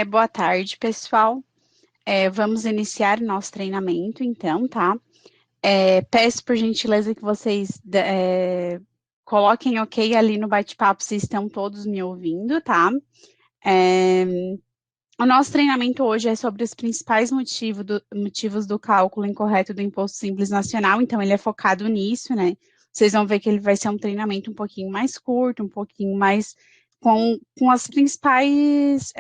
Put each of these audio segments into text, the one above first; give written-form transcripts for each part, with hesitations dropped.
Boa tarde, pessoal. Vamos iniciar nosso treinamento, então, tá? Peço por gentileza que vocês coloquem ok ali no bate-papo se estão todos me ouvindo, tá? É, o nosso treinamento hoje é sobre os principais motivos do cálculo incorreto do Imposto Simples Nacional, então ele é focado nisso, né? Vocês vão ver que ele vai ser um treinamento um pouquinho mais curto, um pouquinho mais com as principais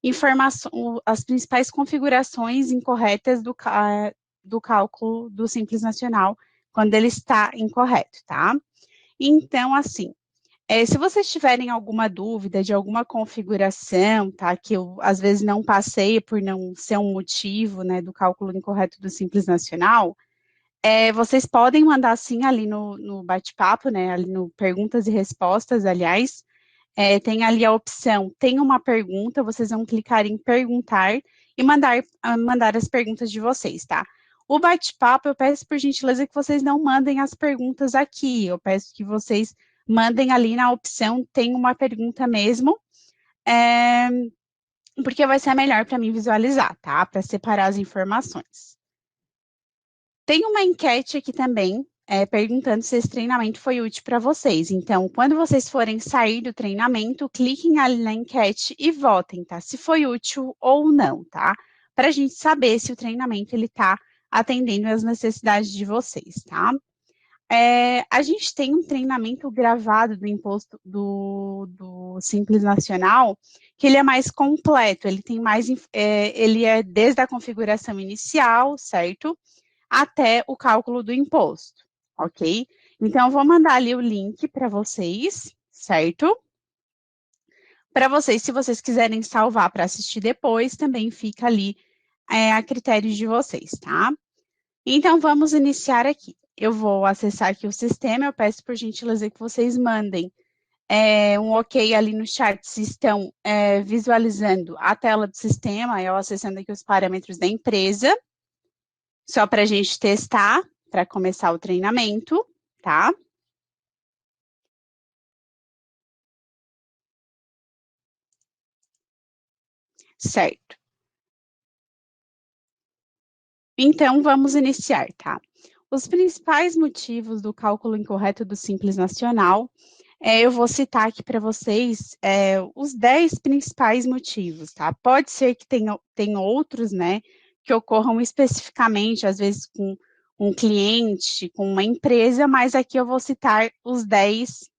informações, as principais configurações incorretas do cálculo do Simples Nacional, quando ele está incorreto, tá? Então, assim, se vocês tiverem alguma dúvida de alguma configuração, tá, que eu às vezes não passei por não ser um motivo, né, do cálculo incorreto do Simples Nacional, vocês podem mandar sim ali no bate-papo, né, ali no perguntas e respostas, aliás, tem ali a opção, tem uma pergunta, vocês vão clicar em perguntar e mandar as perguntas de vocês, tá? O bate-papo, eu peço por gentileza que vocês não mandem as perguntas aqui, eu peço que vocês mandem ali na opção, tem uma pergunta mesmo, é, porque vai ser melhor para mim visualizar, tá? Para separar as informações. Tem uma enquete aqui também, perguntando se esse treinamento foi útil para vocês. Então, quando vocês forem sair do treinamento, cliquem ali na enquete e votem, tá? Se foi útil ou não, tá? Para a gente saber se o treinamento ele está atendendo às necessidades de vocês, tá? A gente tem um treinamento gravado do imposto do Simples Nacional, que ele é mais completo, ele tem mais, ele é desde a configuração inicial, certo? Até o cálculo do imposto, ok? Então, eu vou mandar ali o link para vocês, certo? Para vocês, se vocês quiserem salvar para assistir depois, também fica ali a critério de vocês, tá? Então, vamos iniciar aqui. Eu vou acessar aqui o sistema, eu peço por gentileza que vocês mandem um ok ali no chat se estão visualizando a tela do sistema, eu acessando aqui os parâmetros da empresa, só para a gente testar, para começar o treinamento, tá? Certo. Então, vamos iniciar, tá? Os principais motivos do cálculo incorreto do Simples Nacional, eu vou citar aqui para vocês os 10 principais motivos, tá? Pode ser que tenha outros, né, que ocorram especificamente, às vezes com um cliente, com uma empresa, mas aqui os 10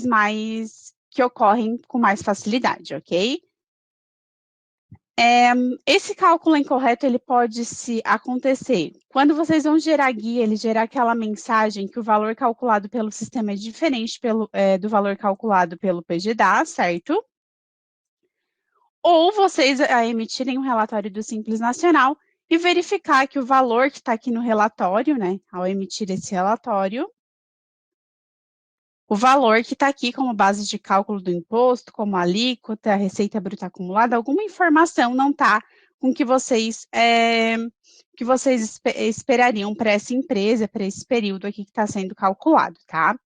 mais que ocorrem com mais facilidade, ok? Esse cálculo incorreto, ele pode se acontecer quando vocês vão gerar guia, ele gerar aquela mensagem que o valor calculado pelo sistema é diferente do valor calculado pelo PGDA, certo? Ou vocês emitirem um relatório do Simples Nacional e verificar que o valor que está aqui no relatório, né, ao emitir esse relatório, o valor que está aqui como base de cálculo do imposto, como alíquota, receita bruta acumulada, alguma informação não está com que vocês esperariam para essa empresa, para esse período aqui que está sendo calculado, tá?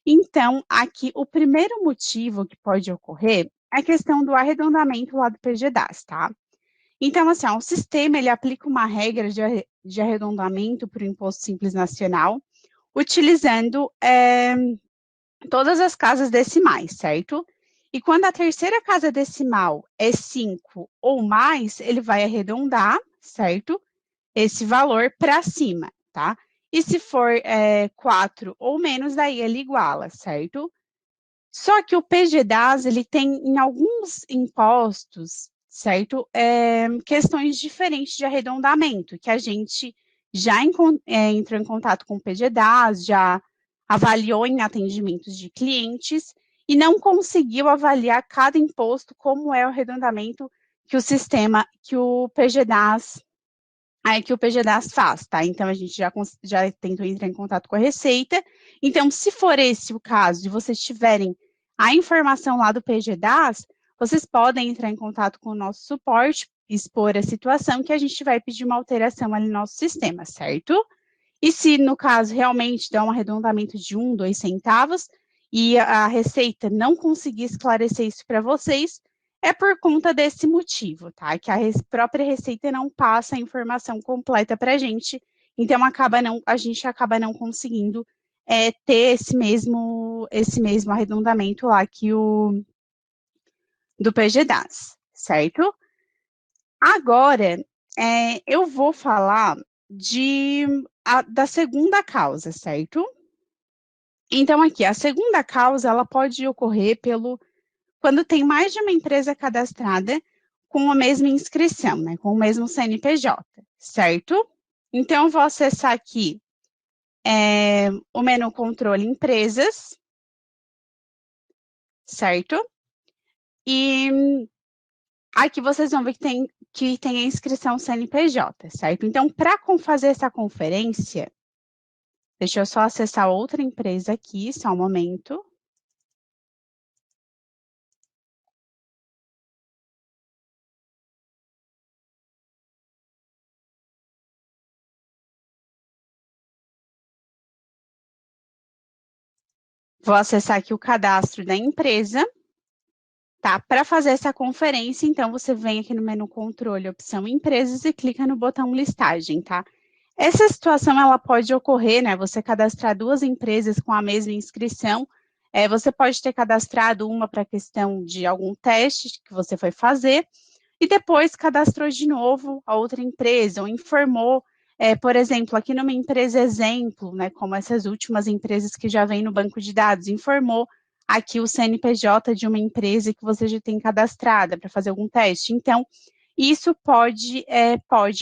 Então, aqui, o primeiro motivo que pode ocorrer é a questão do arredondamento lá do PGDAS, tá? Então, assim, o sistema, ele aplica uma regra de arredondamento para o Imposto Simples Nacional, utilizando todas as casas decimais, certo? E quando a terceira casa decimal é 5 ou mais, ele vai arredondar, certo? Esse valor para cima, tá? E se for 4 ou menos, daí ele iguala, certo? Só que o PGDAS, ele tem em alguns impostos, certo? Questões diferentes de arredondamento, que a gente já entrou em contato com o PGDAS, já avaliou em atendimentos de clientes e não conseguiu avaliar cada imposto como é o arredondamento que o sistema, que o PGDAS faz, tá? Então, a gente já tentou entrar em contato com a Receita. Então, se for esse o caso, de vocês tiverem a informação lá do PGDAS, vocês podem entrar em contato com o nosso suporte, expor a situação, que a gente vai pedir uma alteração ali no nosso sistema, certo? E se, no caso, realmente dá um arredondamento de 1, 2 centavos, e a Receita não conseguir esclarecer isso para vocês, é por conta desse motivo, tá? Que a própria Receita não passa a informação completa para a gente, então a gente acaba não conseguindo ter esse mesmo arredondamento lá que o do PGDAS, certo? Agora, eu vou falar da segunda causa, certo? Então, aqui, a segunda causa, ela pode ocorrer quando tem mais de uma empresa cadastrada com a mesma inscrição, né, com o mesmo CNPJ, certo? Então, eu vou acessar aqui o menu controle empresas, certo? E aqui vocês vão ver que tem a inscrição CNPJ, certo? Então, para fazer essa conferência, deixa eu só acessar outra empresa aqui, só um momento. Vou acessar aqui o cadastro da empresa, tá? Para fazer essa conferência, então, você vem aqui no menu controle, opção empresas e clica no botão listagem, tá? Essa situação, ela pode ocorrer, né? Você cadastrar duas empresas com a mesma inscrição, você pode ter cadastrado uma para questão de algum teste que você foi fazer, e depois cadastrou de novo a outra empresa, ou informou, por exemplo, aqui numa empresa exemplo, né, como essas últimas empresas que já vêm no banco de dados, informou aqui o CNPJ de uma empresa que você já tem cadastrada para fazer algum teste. Então, isso pode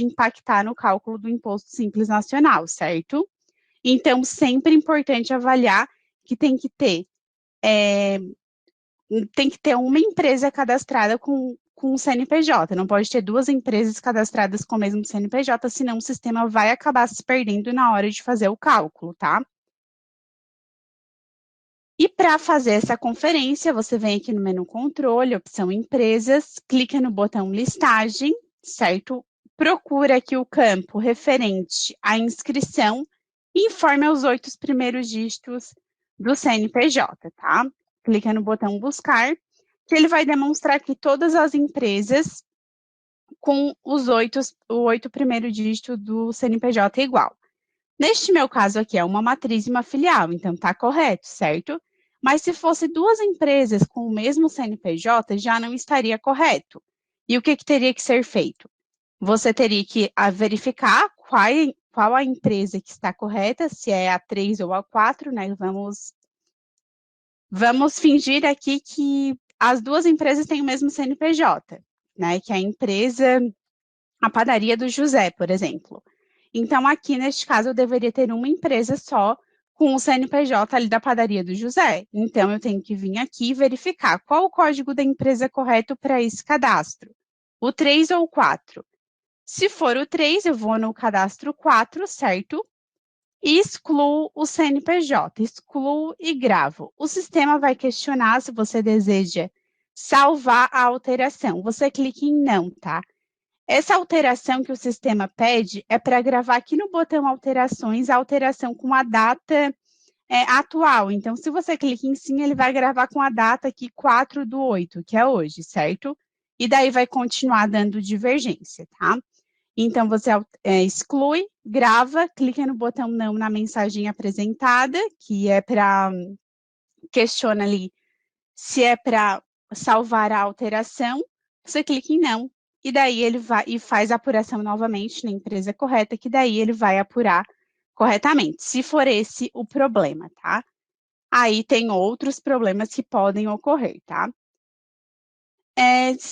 impactar no cálculo do Imposto Simples Nacional, certo? Então, sempre importante avaliar que tem que ter uma empresa cadastrada com o CNPJ, não pode ter duas empresas cadastradas com o mesmo CNPJ, senão o sistema vai acabar se perdendo na hora de fazer o cálculo, tá? E para fazer essa conferência, você vem aqui no menu controle, opção empresas, clica no botão listagem, certo? Procura aqui o campo referente à inscrição e informe os 8 primeiros dígitos do CNPJ, tá? Clica no botão buscar, que ele vai demonstrar aqui todas as empresas com o 8 primeiro dígito do CNPJ igual. Neste meu caso aqui, é uma matriz e uma filial, então tá correto, certo? Mas se fosse duas empresas com o mesmo CNPJ, já não estaria correto. E o que teria que ser feito? Você teria que verificar qual a empresa que está correta, se é a 3 ou a 4, né? Vamos fingir aqui que as duas empresas têm o mesmo CNPJ, né? Que a padaria do José, por exemplo. Então, aqui neste caso, eu deveria ter uma empresa só com o CNPJ ali da padaria do José. Então, eu tenho que vir aqui e verificar qual o código da empresa correto para esse cadastro. O 3 ou o 4. Se for o 3, eu vou no cadastro 4, certo? E excluo o CNPJ, excluo e gravo. O sistema vai questionar se você deseja salvar a alteração. Você clica em não, tá? Essa alteração que o sistema pede é para gravar aqui no botão alterações, a alteração com a data atual. Então, se você clica em sim, ele vai gravar com a data aqui 4/8, que é hoje, certo? E daí vai continuar dando divergência, tá? Então, você exclui, grava, clica no botão não na mensagem apresentada, que é para questiona ali se é para salvar a alteração, você clica em não, e daí ele vai e faz a apuração novamente na empresa correta, que daí ele vai apurar corretamente, se for esse o problema, tá? Aí tem outros problemas que podem ocorrer, tá?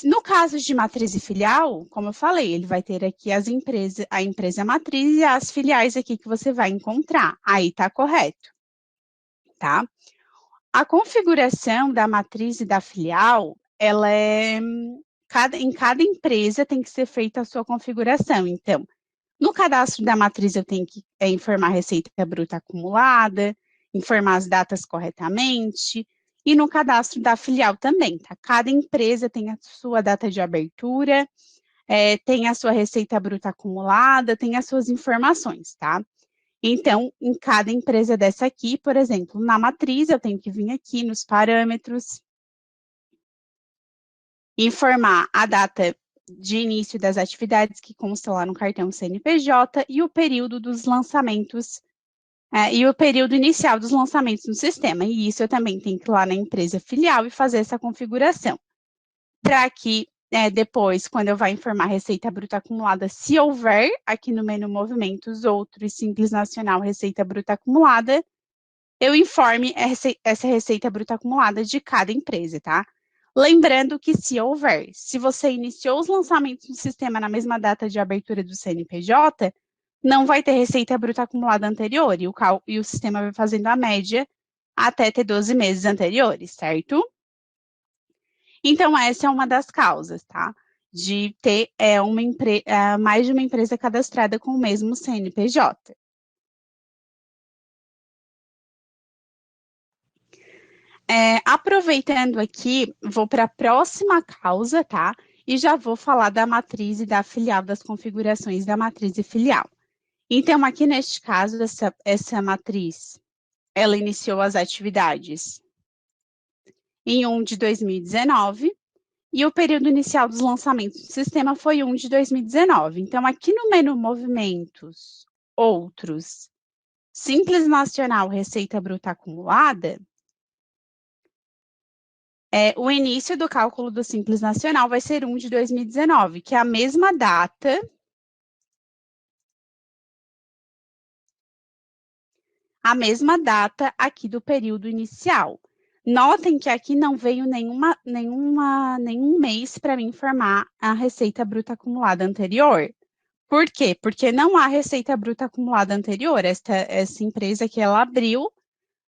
No caso de matriz e filial, como eu falei, ele vai ter aqui a empresa matriz e as filiais aqui que você vai encontrar. Aí tá correto, tá? A configuração da matriz e da filial, ela em cada empresa tem que ser feita a sua configuração. Então, no cadastro da matriz eu tenho que informar a receita bruta acumulada, informar as datas corretamente, e no cadastro da filial também, tá? Cada empresa tem a sua data de abertura, tem a sua receita bruta acumulada, tem as suas informações, tá? Então, em cada empresa dessa aqui, por exemplo, na matriz, eu tenho que vir aqui nos parâmetros, informar a data de início das atividades que consta lá no cartão CNPJ e o período dos lançamentos, e o período inicial dos lançamentos no sistema. E isso eu também tenho que ir lá na empresa filial e fazer essa configuração. Para que depois, quando eu vá informar a receita bruta acumulada, se houver aqui no menu movimentos, outros, simples nacional, receita bruta acumulada, eu informe essa receita bruta acumulada de cada empresa, tá? Lembrando que se houver, se você iniciou os lançamentos do sistema na mesma data de abertura do CNPJ, não vai ter receita bruta acumulada anterior, e o sistema vai fazendo a média até ter 12 meses anteriores, certo? Então, essa é uma das causas, tá? De ter mais de uma empresa cadastrada com o mesmo CNPJ. Aproveitando aqui, vou para a próxima causa, tá? E já vou falar da matriz e da filial, das configurações da matriz e filial. Então, aqui neste caso, essa matriz, ela iniciou as atividades em 1 de 2019, e o período inicial dos lançamentos do sistema foi 1 de 2019. Então, aqui no menu Movimentos, Outros, Simples Nacional, Receita Bruta Acumulada, o início do cálculo do Simples Nacional vai ser 1 de 2019, que é a mesma data aqui do período inicial. Notem que aqui não veio nenhum mês para me informar a receita bruta acumulada anterior. Por quê? Porque não há receita bruta acumulada anterior. Essa empresa que ela abriu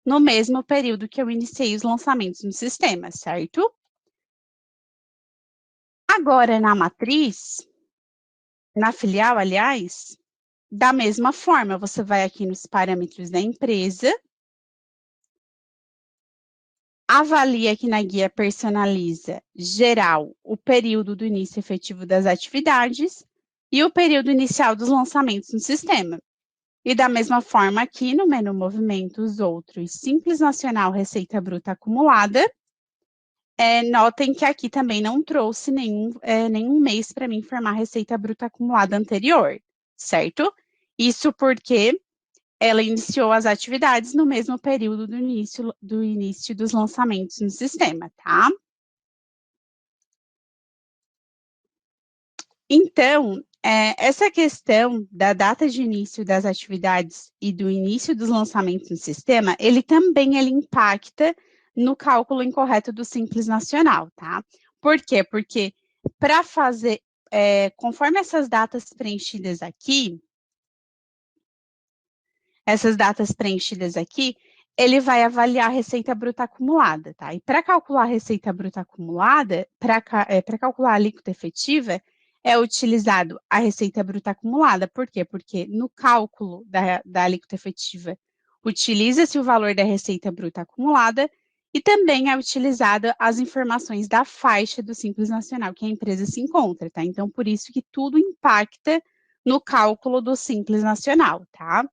no mesmo período que eu iniciei os lançamentos no sistema, certo? Agora, na matriz, na filial, aliás, da mesma forma, você vai aqui nos parâmetros da empresa, avalia aqui na guia Personaliza Geral o período do início efetivo das atividades e o período inicial dos lançamentos no sistema. E da mesma forma, aqui no menu Movimentos Outros, Simples Nacional, Receita Bruta Acumulada, notem que aqui também não trouxe nenhum mês para me informar a Receita Bruta Acumulada anterior, certo? Isso porque ela iniciou as atividades no mesmo período do início dos lançamentos no sistema, tá? Então, essa questão da data de início das atividades e do início dos lançamentos no sistema, ele impacta no cálculo incorreto do Simples Nacional, tá? Por quê? Porque para fazer, conforme essas datas preenchidas aqui, ele vai avaliar a receita bruta acumulada, tá? E para calcular a receita bruta acumulada, para calcular a alíquota efetiva, é utilizado a receita bruta acumulada. Por quê? Porque no cálculo da alíquota efetiva, utiliza-se o valor da receita bruta acumulada e também é utilizada as informações da faixa do Simples Nacional que a empresa se encontra, tá? Então, por isso que tudo impacta no cálculo do Simples Nacional, tá?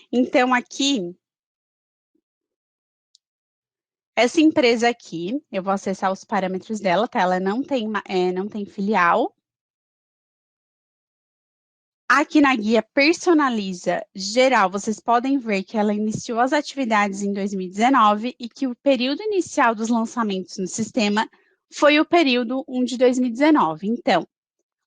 Então, aqui, essa empresa aqui, eu vou acessar os parâmetros dela, tá? Ela não tem filial. Aqui na guia Personaliza Geral, vocês podem ver que ela iniciou as atividades em 2019 e que o período inicial dos lançamentos no sistema foi o período 1 de 2019. Então,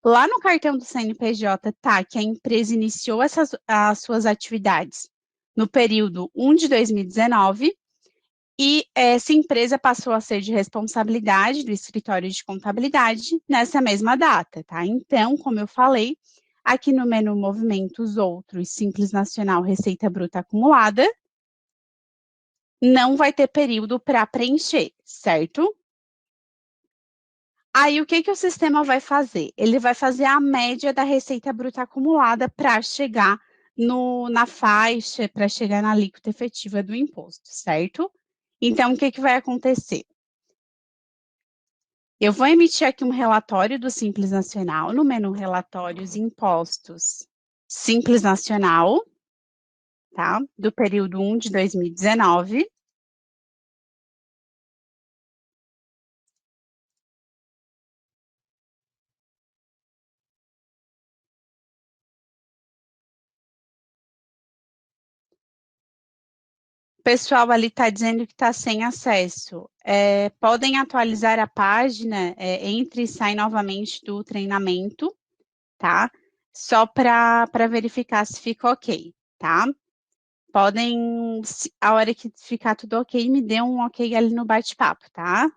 lá no cartão do CNPJ tá que a empresa iniciou as suas atividades no período 1 de 2019 e essa empresa passou a ser de responsabilidade do escritório de contabilidade nessa mesma data, tá? Então, como eu falei, aqui no menu Movimentos Outros, Simples Nacional, Receita Bruta Acumulada, não vai ter período para preencher, certo? Aí, o que, que o sistema vai fazer? Ele vai fazer a média da receita bruta acumulada para chegar na faixa, para chegar na alíquota efetiva do imposto, certo? Então, o que, que vai acontecer? Eu vou emitir aqui um relatório do Simples Nacional no menu Relatórios e Impostos Simples Nacional, tá? Do período 1 de 2019. O pessoal ali está dizendo que está sem acesso. Podem atualizar a página, entre e sai novamente do treinamento, tá? Só para verificar se fica ok, tá? Podem, a hora que ficar tudo ok, me dê um ok ali no bate-papo, tá?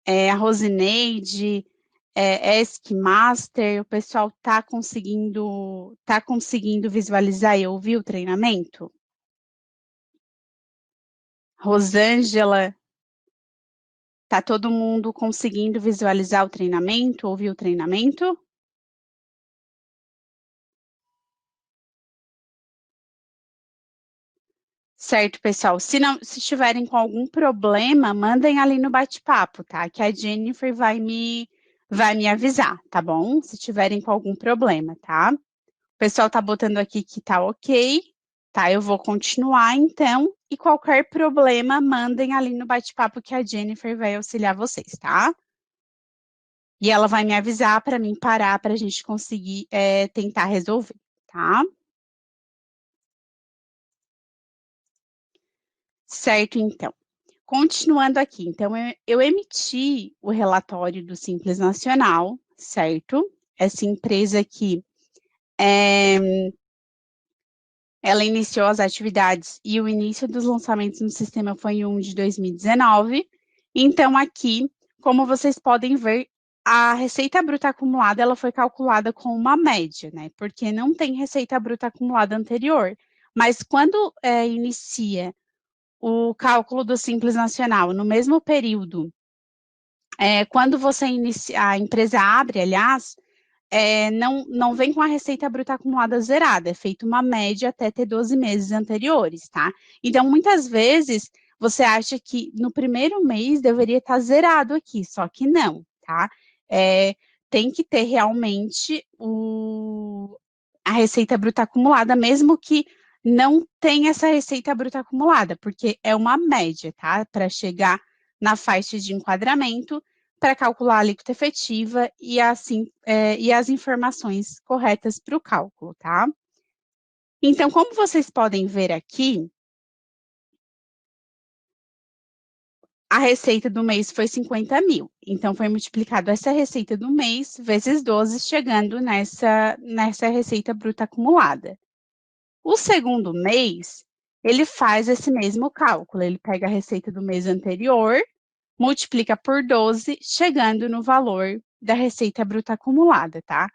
A Rosineide, Eskmaster, o pessoal tá conseguindo visualizar e ouvir o treinamento? Rosângela, tá todo mundo conseguindo visualizar o treinamento, ouvir o treinamento? Certo, pessoal. Se estiverem com algum problema, mandem ali no bate-papo, tá? Que a Jennifer vai me avisar, tá bom? Se tiverem com algum problema, tá? O pessoal tá botando aqui que tá ok, tá? Eu vou continuar então, e qualquer problema, mandem ali no bate-papo que a Jennifer vai auxiliar vocês, tá? E ela vai me avisar para mim parar para a gente conseguir tentar resolver, tá? Certo, então. Continuando aqui, então, eu emiti o relatório do Simples Nacional, certo? Essa empresa aqui, ela iniciou as atividades e o início dos lançamentos no sistema foi em 1 de 2019. Então, aqui, como vocês podem ver, a receita bruta acumulada, ela foi calculada com uma média, né? Porque não tem receita bruta acumulada anterior. Mas quando inicia o cálculo do Simples Nacional no mesmo período, quando você inicia, a empresa abre, aliás, não vem com a receita bruta acumulada zerada, é feita uma média até ter 12 meses anteriores, tá? Então, muitas vezes, você acha que no primeiro mês deveria estar zerado aqui, só que não, tá? Tem que ter realmente a receita bruta acumulada, mesmo que não tenha essa receita bruta acumulada, porque é uma média, tá? Para chegar na faixa de enquadramento, para calcular a alíquota efetiva e assim e as informações corretas para o cálculo, tá? Então, como vocês podem ver aqui, a receita do mês foi 50 mil. Então, foi multiplicado essa receita do mês vezes 12, chegando nessa receita bruta acumulada. O segundo mês, ele faz esse mesmo cálculo, ele pega a receita do mês anterior, multiplica por 12, chegando no valor da receita bruta acumulada, tá?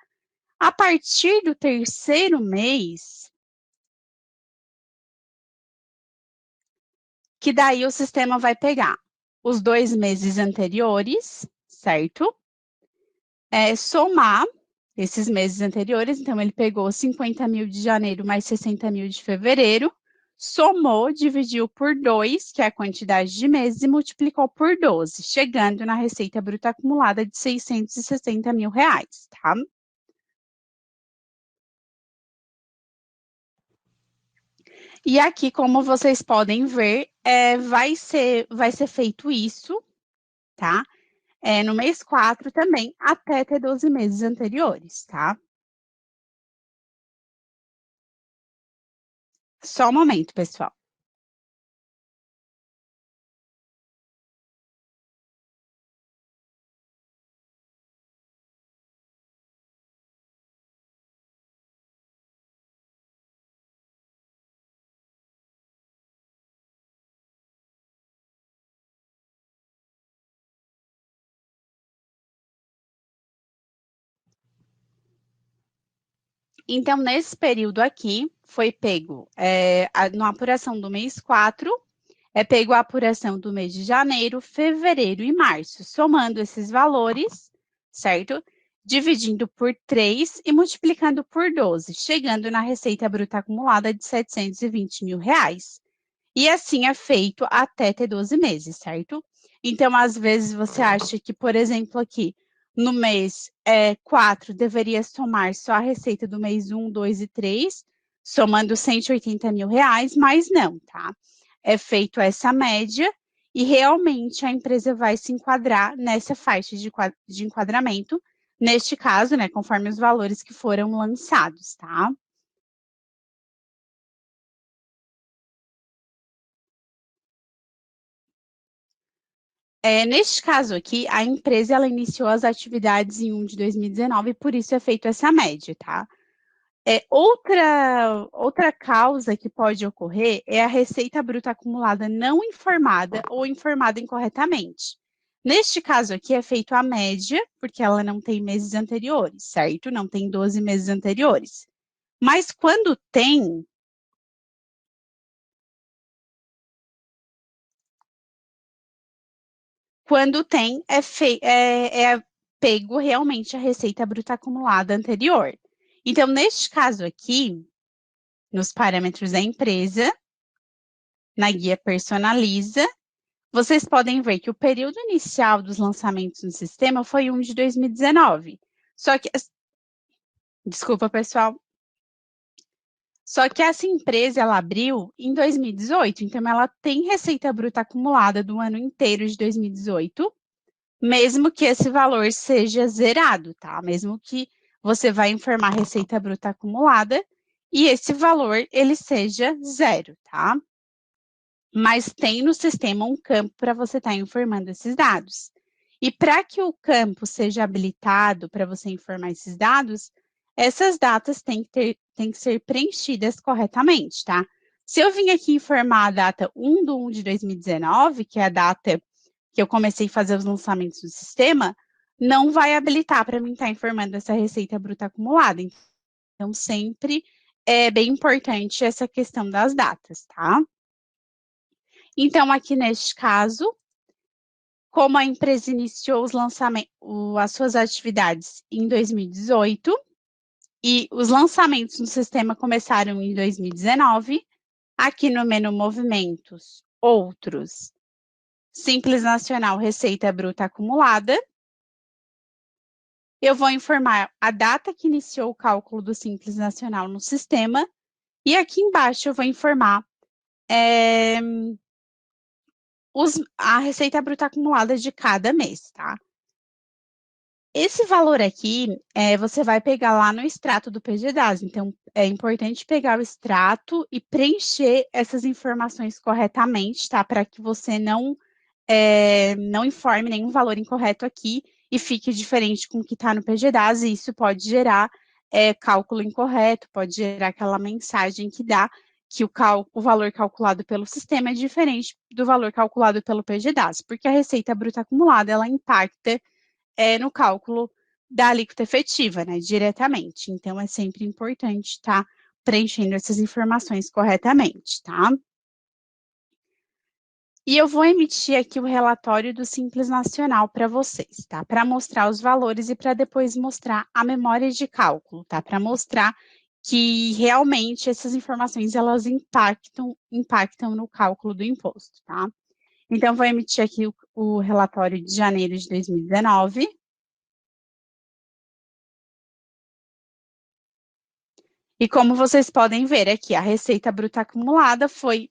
A partir do terceiro mês, que daí o sistema vai pegar os 2 meses anteriores, certo? Somar esses meses anteriores, então ele pegou 50 mil de janeiro mais 60 mil de fevereiro, somou, dividiu por 2, que é a quantidade de meses, e multiplicou por 12, chegando na receita bruta acumulada de 660 mil reais, tá? E aqui, como vocês podem ver, vai ser feito isso, tá? No mês 4 também, até ter 12 meses anteriores, tá? Só um momento, pessoal. Então, nesse período aqui, foi pego, na apuração do mês 4, pego a apuração do mês de janeiro, fevereiro e março, somando esses valores, certo? Dividindo por 3 e multiplicando por 12, chegando na receita bruta acumulada de 720 mil reais. E assim é feito até ter 12 meses, certo? Então, às vezes, você acha que, por exemplo, aqui, no mês 4, deveria somar só a receita do mês 1, 2 e 3, somando R$ 180.000, mas não, tá? É feito essa média e realmente a empresa vai se enquadrar nessa faixa de enquadramento, neste caso, né, conforme os valores que foram lançados, tá? Neste caso aqui, a empresa ela iniciou as atividades em 1 de 2019, por isso é feito essa média, tá? Outra causa que pode ocorrer é a receita bruta acumulada não informada ou informada incorretamente. Neste caso aqui é feito a média, porque ela não tem meses anteriores, certo? Não tem 12 meses anteriores. Mas quando tem, é pego realmente a receita bruta acumulada anterior. Então, neste caso aqui, nos parâmetros da empresa, na guia Personaliza, vocês podem ver que o período inicial dos lançamentos no sistema foi 1 de 2019. Só que, desculpa, pessoal, só que essa empresa, ela abriu em 2018, então ela tem receita bruta acumulada do ano inteiro de 2018, mesmo que esse valor seja zerado, tá? Mesmo que você vai informar receita bruta acumulada e esse valor, ele seja zero, tá? Mas tem no sistema um campo para você estar informando esses dados. E para que o campo seja habilitado para você informar esses dados, essas datas têm que ser preenchidas corretamente, tá? Se eu vim aqui informar a data 1 de 1 de 2019, que é a data que eu comecei a fazer os lançamentos do sistema, não vai habilitar para mim estar informando essa receita bruta acumulada. Então, sempre é bem importante essa questão das datas, tá? Então, aqui neste caso, como a empresa iniciou os lançamentos, as suas atividades em 2018 e os lançamentos no sistema começaram em 2019, aqui no menu Movimentos, Outros, Simples Nacional, Receita Bruta Acumulada, eu vou informar a data que iniciou o cálculo do Simples Nacional no sistema e aqui embaixo eu vou informar a receita bruta acumulada de cada mês, tá? Esse valor aqui, você vai pegar lá no extrato do PGDAS, então é importante pegar o extrato e preencher essas informações corretamente, tá? Para que você não informe nenhum valor incorreto aqui e fique diferente com o que está no PGDAS, e isso pode gerar cálculo incorreto, pode gerar aquela mensagem que dá que o valor calculado pelo sistema é diferente do valor calculado pelo PGDAS, porque a receita bruta acumulada, ela impacta no cálculo da alíquota efetiva, né, diretamente. Então, é sempre importante estar preenchendo essas informações corretamente, tá? E eu vou emitir aqui o relatório do Simples Nacional para vocês, tá? Para mostrar os valores e para depois mostrar a memória de cálculo, tá? Para mostrar que realmente essas informações elas impactam no cálculo do imposto, tá? Então, vou emitir aqui o relatório de janeiro de 2019. E como vocês podem ver aqui, a receita bruta acumulada foi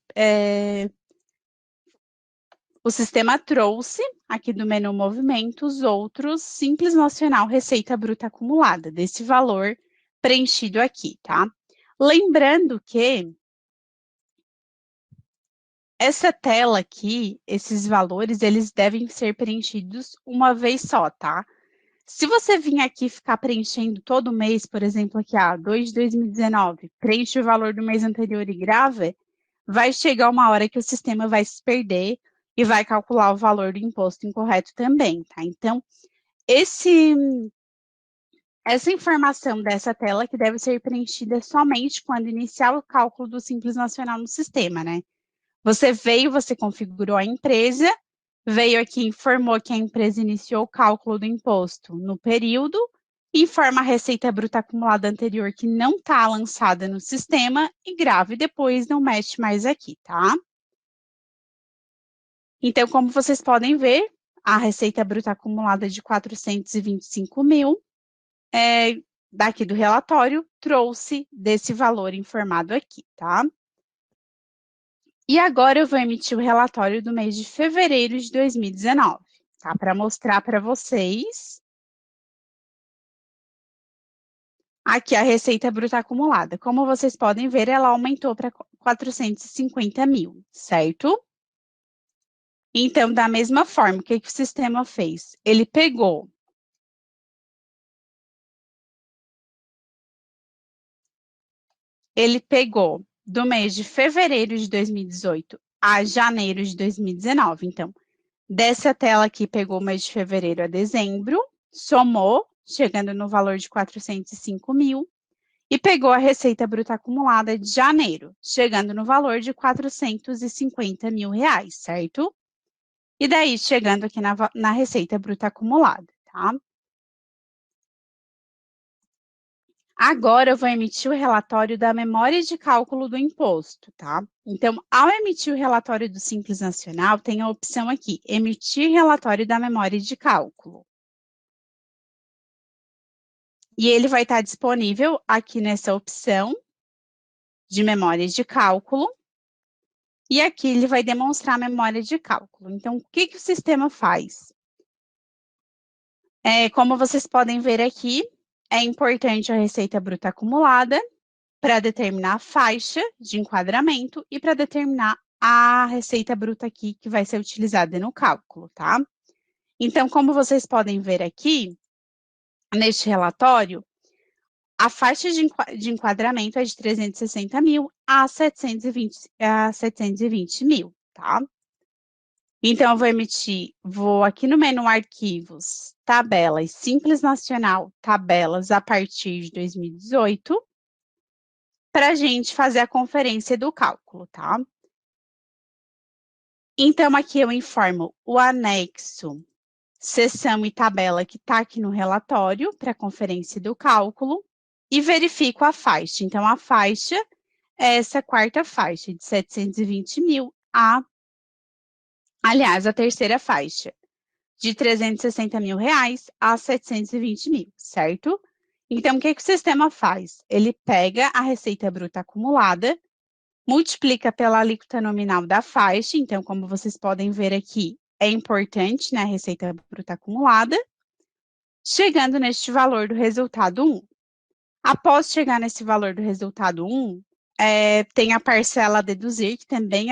o sistema trouxe, aqui do menu Movimentos, outros Simples Nacional Receita Bruta Acumulada, desse valor preenchido aqui, tá? Lembrando que essa tela aqui, esses valores, eles devem ser preenchidos uma vez só, tá? Se você vir aqui ficar preenchendo todo mês, por exemplo, aqui, 2 de 2019, preenche o valor do mês anterior e grava, vai chegar uma hora que o sistema vai se perder e vai calcular o valor do imposto incorreto também, tá? Então, essa informação dessa tela que deve ser preenchida somente quando iniciar o cálculo do Simples Nacional no sistema, né? Você configurou a empresa, veio aqui, informou que a empresa iniciou o cálculo do imposto no período, informa a receita bruta acumulada anterior que não está lançada no sistema e grava e depois não mexe mais aqui, tá? Então, como vocês podem ver, a receita bruta acumulada de 425 mil, daqui do relatório, trouxe desse valor informado aqui, tá? E agora eu vou emitir o relatório do mês de fevereiro de 2019, tá? Para mostrar para vocês aqui a receita bruta acumulada. Como vocês podem ver, ela aumentou para 450 mil, certo? Então, da mesma forma, o que o sistema fez? Ele pegou do mês de fevereiro de 2018 a janeiro de 2019. Então, dessa tela aqui, pegou o mês de fevereiro a dezembro, somou, chegando no valor de 405 mil, e pegou a receita bruta acumulada de janeiro, chegando no valor de 450 mil reais, certo? E daí, chegando aqui na receita bruta acumulada, tá? Agora eu vou emitir o relatório da memória de cálculo do imposto, tá? Então, ao emitir o relatório do Simples Nacional, tem a opção aqui, emitir relatório da memória de cálculo. E ele vai estar disponível aqui nessa opção de memória de cálculo. E aqui ele vai demonstrar a memória de cálculo. Então, o que o sistema faz? Como vocês podem ver aqui, é importante a receita bruta acumulada para determinar a faixa de enquadramento e para determinar a receita bruta aqui que vai ser utilizada no cálculo, tá? Então, como vocês podem ver aqui, neste relatório, a faixa de enquadramento é de 360 mil a 720 mil, tá? Então, eu vou aqui no menu Arquivos, Tabelas, Simples Nacional, Tabelas a partir de 2018, para a gente fazer a conferência do cálculo, tá? Então, aqui eu informo o anexo, seção e tabela que está aqui no relatório para a conferência do cálculo e verifico a faixa. Então, a faixa é essa quarta faixa, de 720 mil aliás, a terceira faixa, de 360 mil reais a 720 mil, certo? Então, o que o sistema faz? Ele pega a receita bruta acumulada, multiplica pela alíquota nominal da faixa, então, como vocês podem ver aqui, é importante, né, a receita bruta acumulada, chegando neste valor do resultado 1. Após chegar nesse valor do resultado 1, tem a parcela a deduzir, que também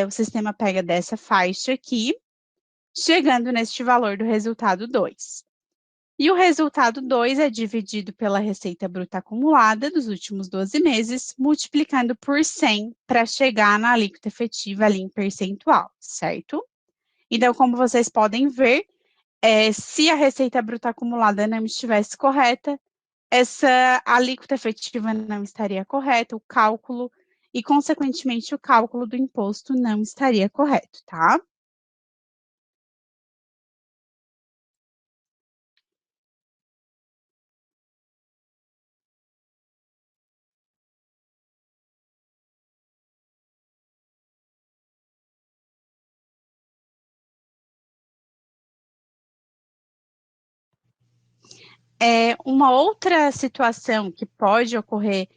o sistema pega dessa faixa aqui, chegando neste valor do resultado 2. E o resultado 2 é dividido pela receita bruta acumulada dos últimos 12 meses, multiplicando por 100 para chegar na alíquota efetiva ali em percentual, certo? Então, como vocês podem ver, se a receita bruta acumulada não estivesse correta, essa alíquota efetiva não estaria correta, o cálculo, e, consequentemente, o cálculo do imposto não estaria correto, tá? Uma outra situação que pode ocorrer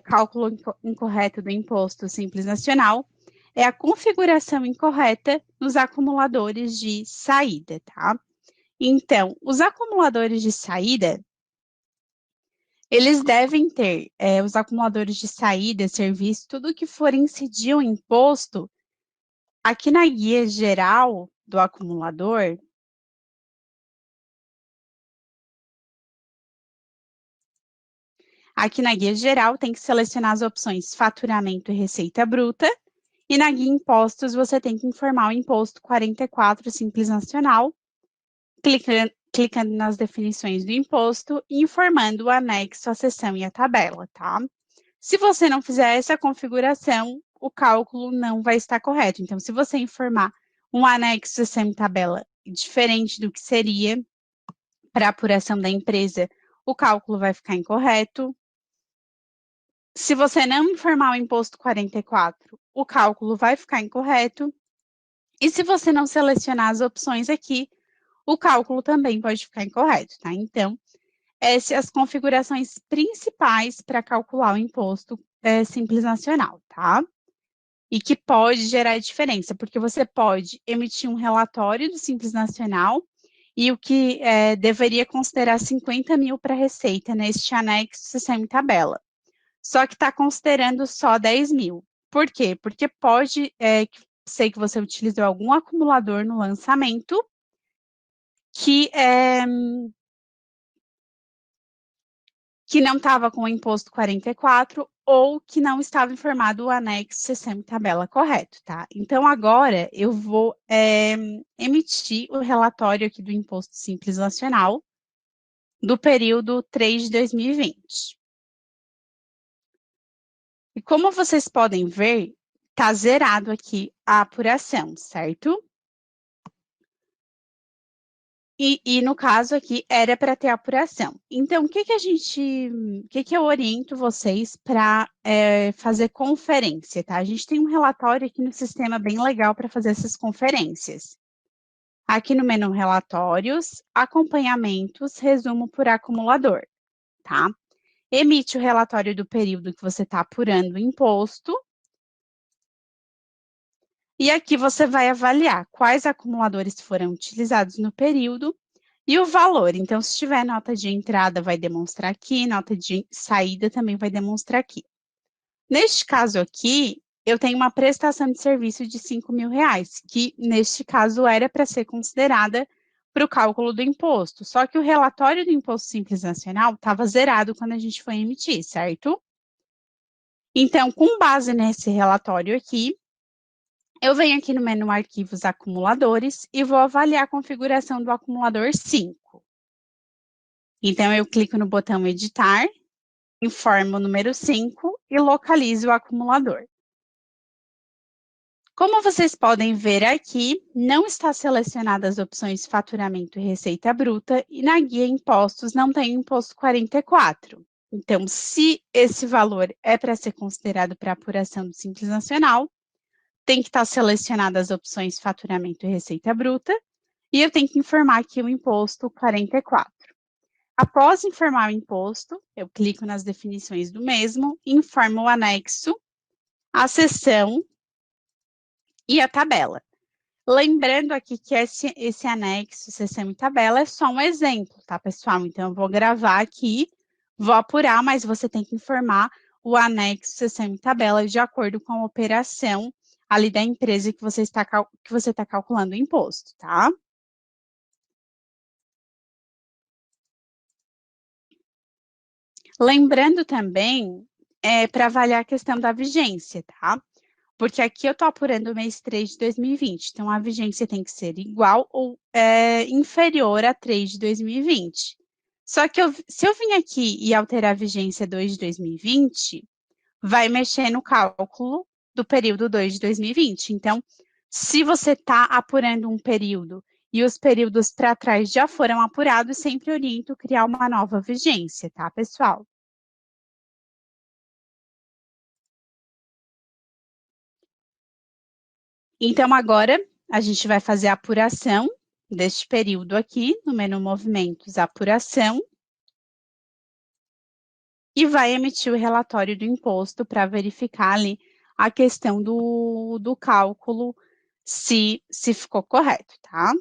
cálculo incorreto do imposto simples nacional é a configuração incorreta nos acumuladores de saída, tá? Então, os acumuladores de saída, eles devem ter, os acumuladores de saída, serviço, tudo que for incidir o imposto, aqui na guia geral do acumulador, aqui na guia geral tem que selecionar as opções faturamento e receita bruta, e na guia impostos você tem que informar o imposto 44 Simples Nacional, clicando nas definições do imposto e informando o anexo, a seção e a tabela, tá? Se você não fizer essa configuração, o cálculo não vai estar correto. Então, se você informar um anexo, seção e tabela diferente do que seria para a apuração da empresa, o cálculo vai ficar incorreto. Se você não informar o imposto 44, o cálculo vai ficar incorreto. E se você não selecionar as opções aqui, o cálculo também pode ficar incorreto, tá? Então, essas são as configurações principais para calcular o imposto Simples Nacional, tá? E que pode gerar diferença, porque você pode emitir um relatório do Simples Nacional e o que deveria considerar 50 mil para a Receita neste anexo sistema e tabela. Só que está considerando só 10 mil. Por quê? Porque pode ser que você utilizou algum acumulador no lançamento que não estava com o imposto 44 ou que não estava informado o anexo sistema e tabela correto, tá? Então, agora eu vou emitir o relatório aqui do Imposto Simples Nacional do período 3 de 2020. E como vocês podem ver, está zerado aqui a apuração, certo? E no caso aqui, era para ter apuração. Então, o que eu oriento vocês para fazer conferência, tá? A gente tem um relatório aqui no sistema bem legal para fazer essas conferências. Aqui no menu Relatórios, Acompanhamentos, Resumo por Acumulador, tá? Emite o relatório do período que você está apurando o imposto. E aqui você vai avaliar quais acumuladores foram utilizados no período e o valor. Então, se tiver nota de entrada, vai demonstrar aqui, nota de saída também vai demonstrar aqui. Neste caso aqui, eu tenho uma prestação de serviço de R$ 5.000, que neste caso era para ser considerada para o cálculo do imposto. Só que o relatório do Imposto Simples Nacional estava zerado quando a gente foi emitir, certo? Então, com base nesse relatório aqui, eu venho aqui no menu Arquivos Acumuladores e vou avaliar a configuração do acumulador 5. Então, eu clico no botão Editar, informo o número 5 e localizo o acumulador. Como vocês podem ver aqui, não está selecionadas as opções Faturamento e Receita Bruta e na guia Impostos não tem o Imposto 44. Então, se esse valor é para ser considerado para apuração do Simples Nacional, tem que estar selecionadas as opções Faturamento e Receita Bruta e eu tenho que informar aqui o Imposto 44. Após informar o imposto, eu clico nas definições do mesmo, informo o anexo, a seção e a tabela. Lembrando aqui que esse anexo, seção e tabela, é só um exemplo, tá, pessoal? Então, eu vou gravar aqui, vou apurar, mas você tem que informar o anexo, seção e tabela de acordo com a operação ali da empresa que você está calculando o imposto, tá? Lembrando também, para avaliar a questão da vigência, tá? Porque aqui eu estou apurando o mês 3 de 2020, então a vigência tem que ser igual ou inferior a 3 de 2020. Só que se eu vim aqui e alterar a vigência 2 de 2020, vai mexer no cálculo do período 2 de 2020. Então, se você está apurando um período e os períodos para trás já foram apurados, sempre oriento criar uma nova vigência, tá, pessoal? Então, agora, a gente vai fazer a apuração deste período aqui, no menu Movimentos, Apuração, e vai emitir o relatório do imposto para verificar ali a questão do cálculo, se ficou correto, tá?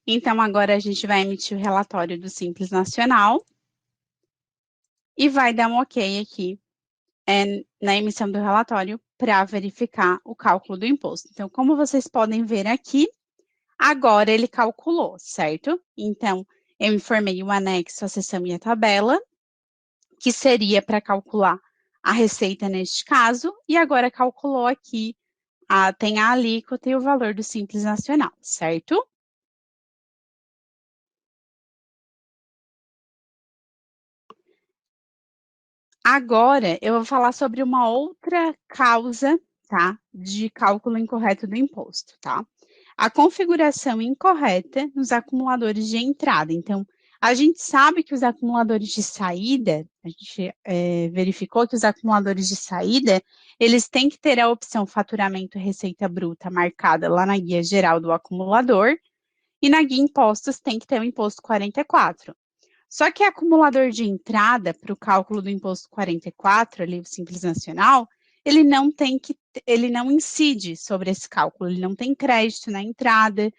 Então, agora a gente vai emitir o relatório do Simples Nacional e vai dar um ok aqui na emissão do relatório para verificar o cálculo do imposto. Então, como vocês podem ver aqui, agora ele calculou, certo? Então, eu informei o anexo, a seção e a tabela, que seria para calcular a receita neste caso, e agora calculou aqui, tem a alíquota e o valor do Simples Nacional, certo? Agora, eu vou falar sobre uma outra causa, tá, de cálculo incorreto do imposto, tá? A configuração incorreta nos acumuladores de entrada. Então, a gente sabe que os acumuladores de saída, a gente verificou que os acumuladores de saída, eles têm que ter a opção faturamento e receita bruta marcada lá na guia geral do acumulador, e na guia impostos tem que ter o imposto 44. Só que acumulador de entrada para o cálculo do imposto 44, ali o Simples Nacional, ele não tem que, ele não incide sobre esse cálculo, ele não tem crédito na entrada,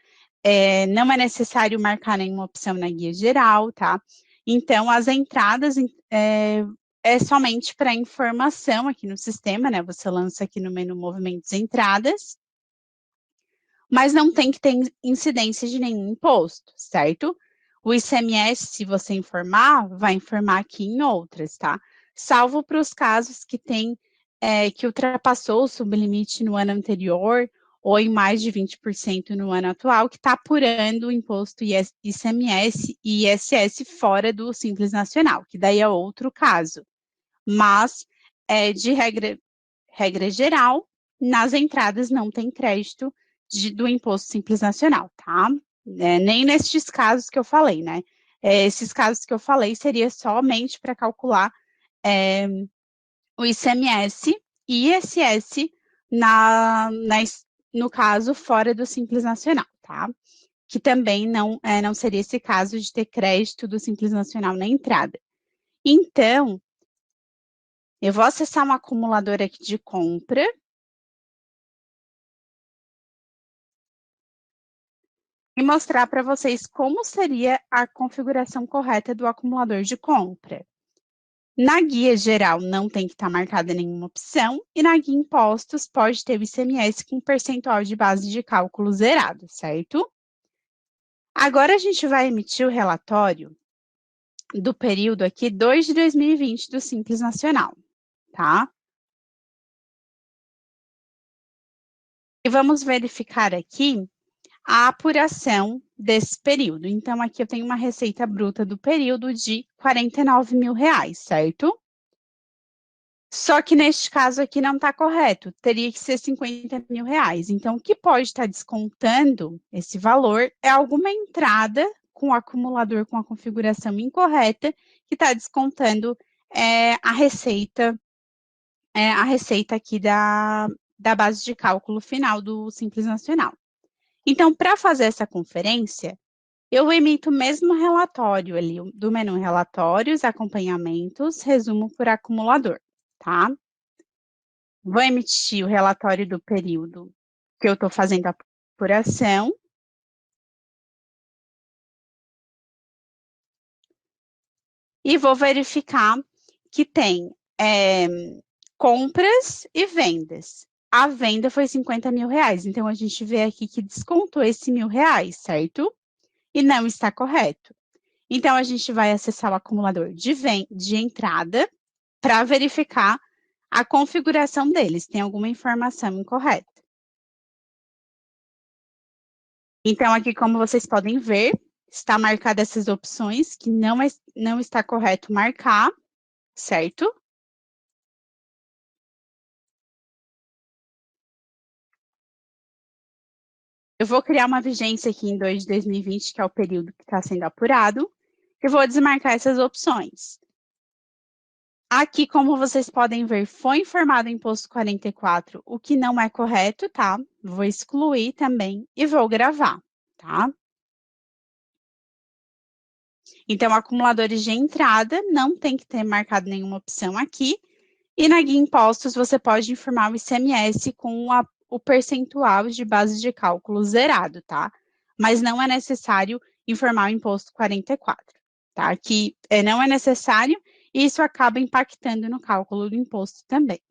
não é necessário marcar nenhuma opção na guia geral, tá? Então, as entradas é somente para informação aqui no sistema, né? Você lança aqui no menu Movimentos Entradas, mas não tem que ter incidência de nenhum imposto, certo? O ICMS, se você informar, vai informar aqui em outras, tá? Salvo para os casos que tem que ultrapassou o sublimite no ano anterior ou em mais de 20% no ano atual, que está apurando o imposto ICMS e ISS fora do Simples Nacional, que daí é outro caso. Mas, de regra geral, nas entradas não tem crédito do Imposto Simples Nacional, tá? Nem nestes casos que eu falei, né? Esses casos que eu falei seria somente para calcular o ICMS e ISS no caso fora do Simples Nacional, tá? Que também não seria esse caso de ter crédito do Simples Nacional na entrada. Então, eu vou acessar um acumulador aqui de compra e mostrar para vocês como seria a configuração correta do acumulador de compra. Na guia geral não tem que estar marcada nenhuma opção e na guia impostos pode ter o ICMS com percentual de base de cálculo zerado, certo? Agora a gente vai emitir o relatório do período aqui 2 de 2020 do Simples Nacional, tá? E vamos verificar aqui a apuração desse período. Então, aqui eu tenho uma receita bruta do período de R$ 49.000, certo? Só que neste caso aqui não está correto, teria que ser R$ 50.000. Então, o que pode estar descontando esse valor é alguma entrada com o acumulador com a configuração incorreta, que está descontando a receita aqui da base de cálculo final do Simples Nacional. Então, para fazer essa conferência, eu emito o mesmo relatório ali, do menu Relatórios, Acompanhamentos, Resumo por Acumulador, tá? Vou emitir o relatório do período que eu estou fazendo a apuração. E vou verificar que tem compras e vendas. A venda foi R$ 50.000, então a gente vê aqui que descontou esse R$ 1.000, certo? E não está correto. Então, a gente vai acessar o acumulador de entrada para verificar a configuração deles, tem alguma informação incorreta. Então, aqui, como vocês podem ver, está marcada essas opções que não está correto marcar, certo? Eu vou criar uma vigência aqui em 2 de 2020, que é o período que está sendo apurado, e vou desmarcar essas opções. Aqui, como vocês podem ver, foi informado o imposto 44, o que não é correto, tá? Vou excluir também e vou gravar, tá? Então, acumuladores de entrada não tem que ter marcado nenhuma opção aqui. E na guia impostos, você pode informar o ICMS com o percentual de base de cálculo zerado, tá? Mas não é necessário informar o imposto 44, tá? Que não é necessário e isso acaba impactando no cálculo do imposto também.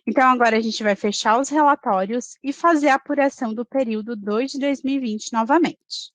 Então, agora a gente vai fechar os relatórios e fazer a apuração do período 2 de 2020 novamente.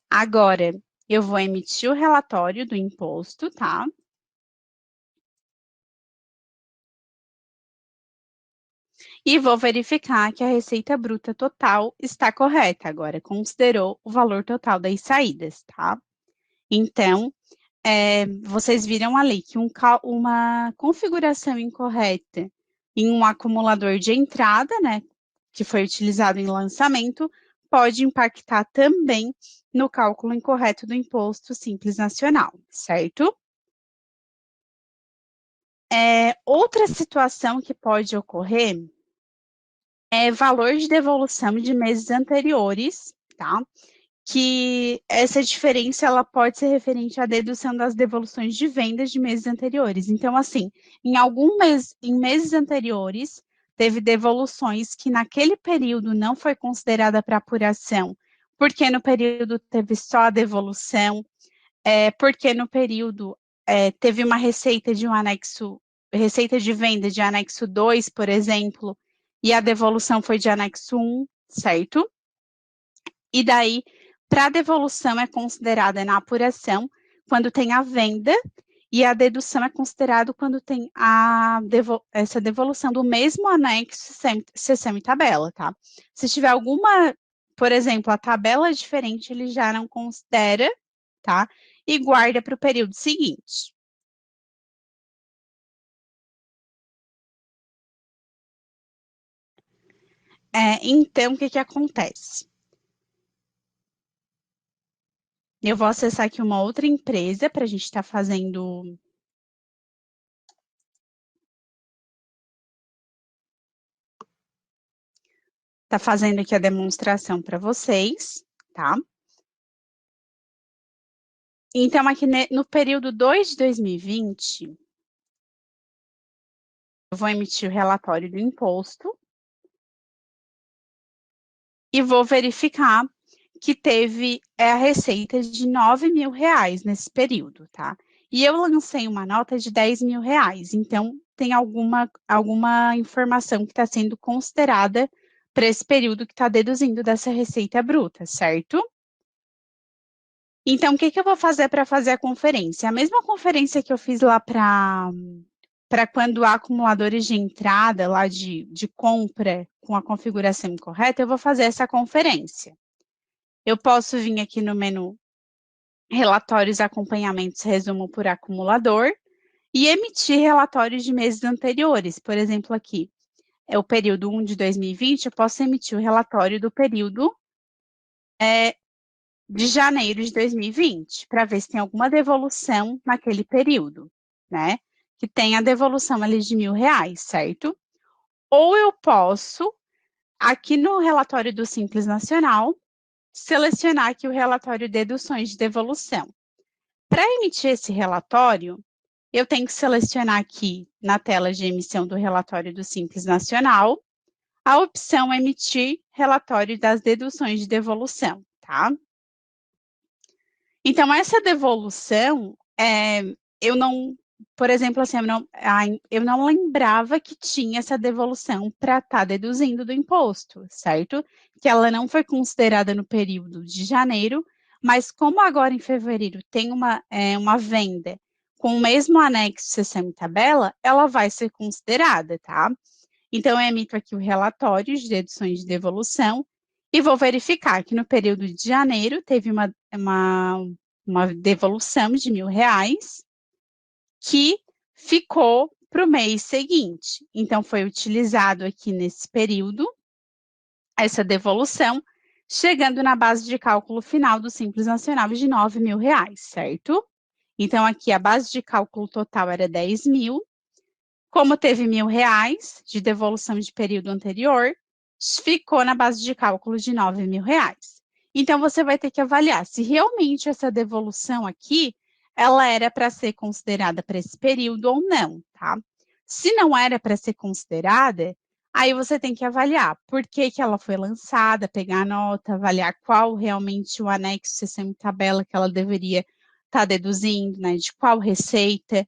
Agora, eu vou emitir o relatório do imposto, tá? E vou verificar que a receita bruta total está correta. Agora, considerou o valor total das saídas, tá? Então, vocês viram ali que uma configuração incorreta em um acumulador de entrada, né, que foi utilizado em lançamento, pode impactar também no cálculo incorreto do imposto simples nacional, certo? Outra situação que pode ocorrer é valor de devolução de meses anteriores, tá? Que essa diferença ela pode ser referente à dedução das devoluções de vendas de meses anteriores. Então, assim, em meses anteriores, teve devoluções que naquele período não foi considerada para apuração, porque no período teve só a devolução, porque no período teve uma receita de um anexo, receita de venda de anexo 2, por exemplo, e a devolução foi de anexo 1, certo? E daí, para a devolução é considerada na apuração quando tem a venda, e a dedução é considerado quando tem essa devolução do mesmo anexo, seção e tabela, tá? Se tiver alguma, por exemplo, a tabela é diferente, ele já não considera, tá? E guarda para o período seguinte. Então, o que acontece? Eu vou acessar aqui uma outra empresa para a gente estar fazendo. Tá fazendo aqui a demonstração para vocês, tá? Então, aqui no período 2 de 2020, eu vou emitir o relatório do imposto e vou verificar que teve a receita de R$ 9.000 nesse período, tá? E eu lancei uma nota de R$ 10.000, então tem alguma informação que está sendo considerada para esse período que está deduzindo dessa receita bruta, certo? Então, o que eu vou fazer para fazer a conferência? A mesma conferência que eu fiz lá para quando há acumuladores de entrada lá de compra com a configuração incorreta, eu vou fazer essa conferência. Eu posso vir aqui no menu relatórios, acompanhamentos, resumo por acumulador e emitir relatórios de meses anteriores. Por exemplo, aqui é o período 1 de 2020, eu posso emitir o relatório do período de janeiro de 2020, para ver se tem alguma devolução naquele período, né? Que tem a devolução ali de R$ 1.000, certo? Ou eu posso, aqui no relatório do Simples Nacional, selecionar aqui o relatório de deduções de devolução. Para emitir esse relatório, eu tenho que selecionar aqui na tela de emissão do relatório do Simples Nacional, a opção emitir relatório das deduções de devolução, tá? Então, essa devolução, eu não, por exemplo, assim, eu não lembrava que tinha essa devolução para estar deduzindo do imposto, certo? Que ela não foi considerada no período de janeiro, mas como agora em fevereiro tem uma venda com o mesmo anexo seção e tabela, ela vai ser considerada, tá? Então, eu emito aqui o relatório de deduções de devolução e vou verificar que no período de janeiro teve uma devolução de R$ 1.000 que ficou para o mês seguinte. Então, foi utilizado aqui nesse período essa devolução, chegando na base de cálculo final do Simples Nacional de R$ 9.000, certo? Então, aqui a base de cálculo total era 10.000. Como teve R$ 1.000 de devolução de período anterior, ficou na base de cálculo de R$ 9.000. Então, você vai ter que avaliar se realmente essa devolução aqui, ela era para ser considerada para esse período ou não, tá? Se não era para ser considerada, aí você tem que avaliar por que ela foi lançada, pegar a nota, avaliar qual realmente o anexo, seção e tabela que ela deveria estar deduzindo, né, de qual receita,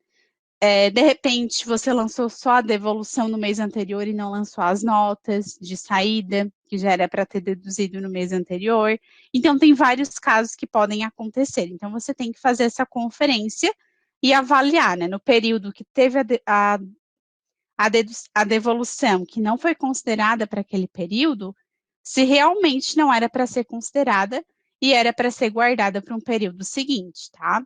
De repente, você lançou só a devolução no mês anterior e não lançou as notas de saída, que já era para ter deduzido no mês anterior. Então, tem vários casos que podem acontecer. Então, você tem que fazer essa conferência e avaliar, né, no período que teve a devolução que não foi considerada para aquele período, se realmente não era para ser considerada e era para ser guardada para um período seguinte, tá?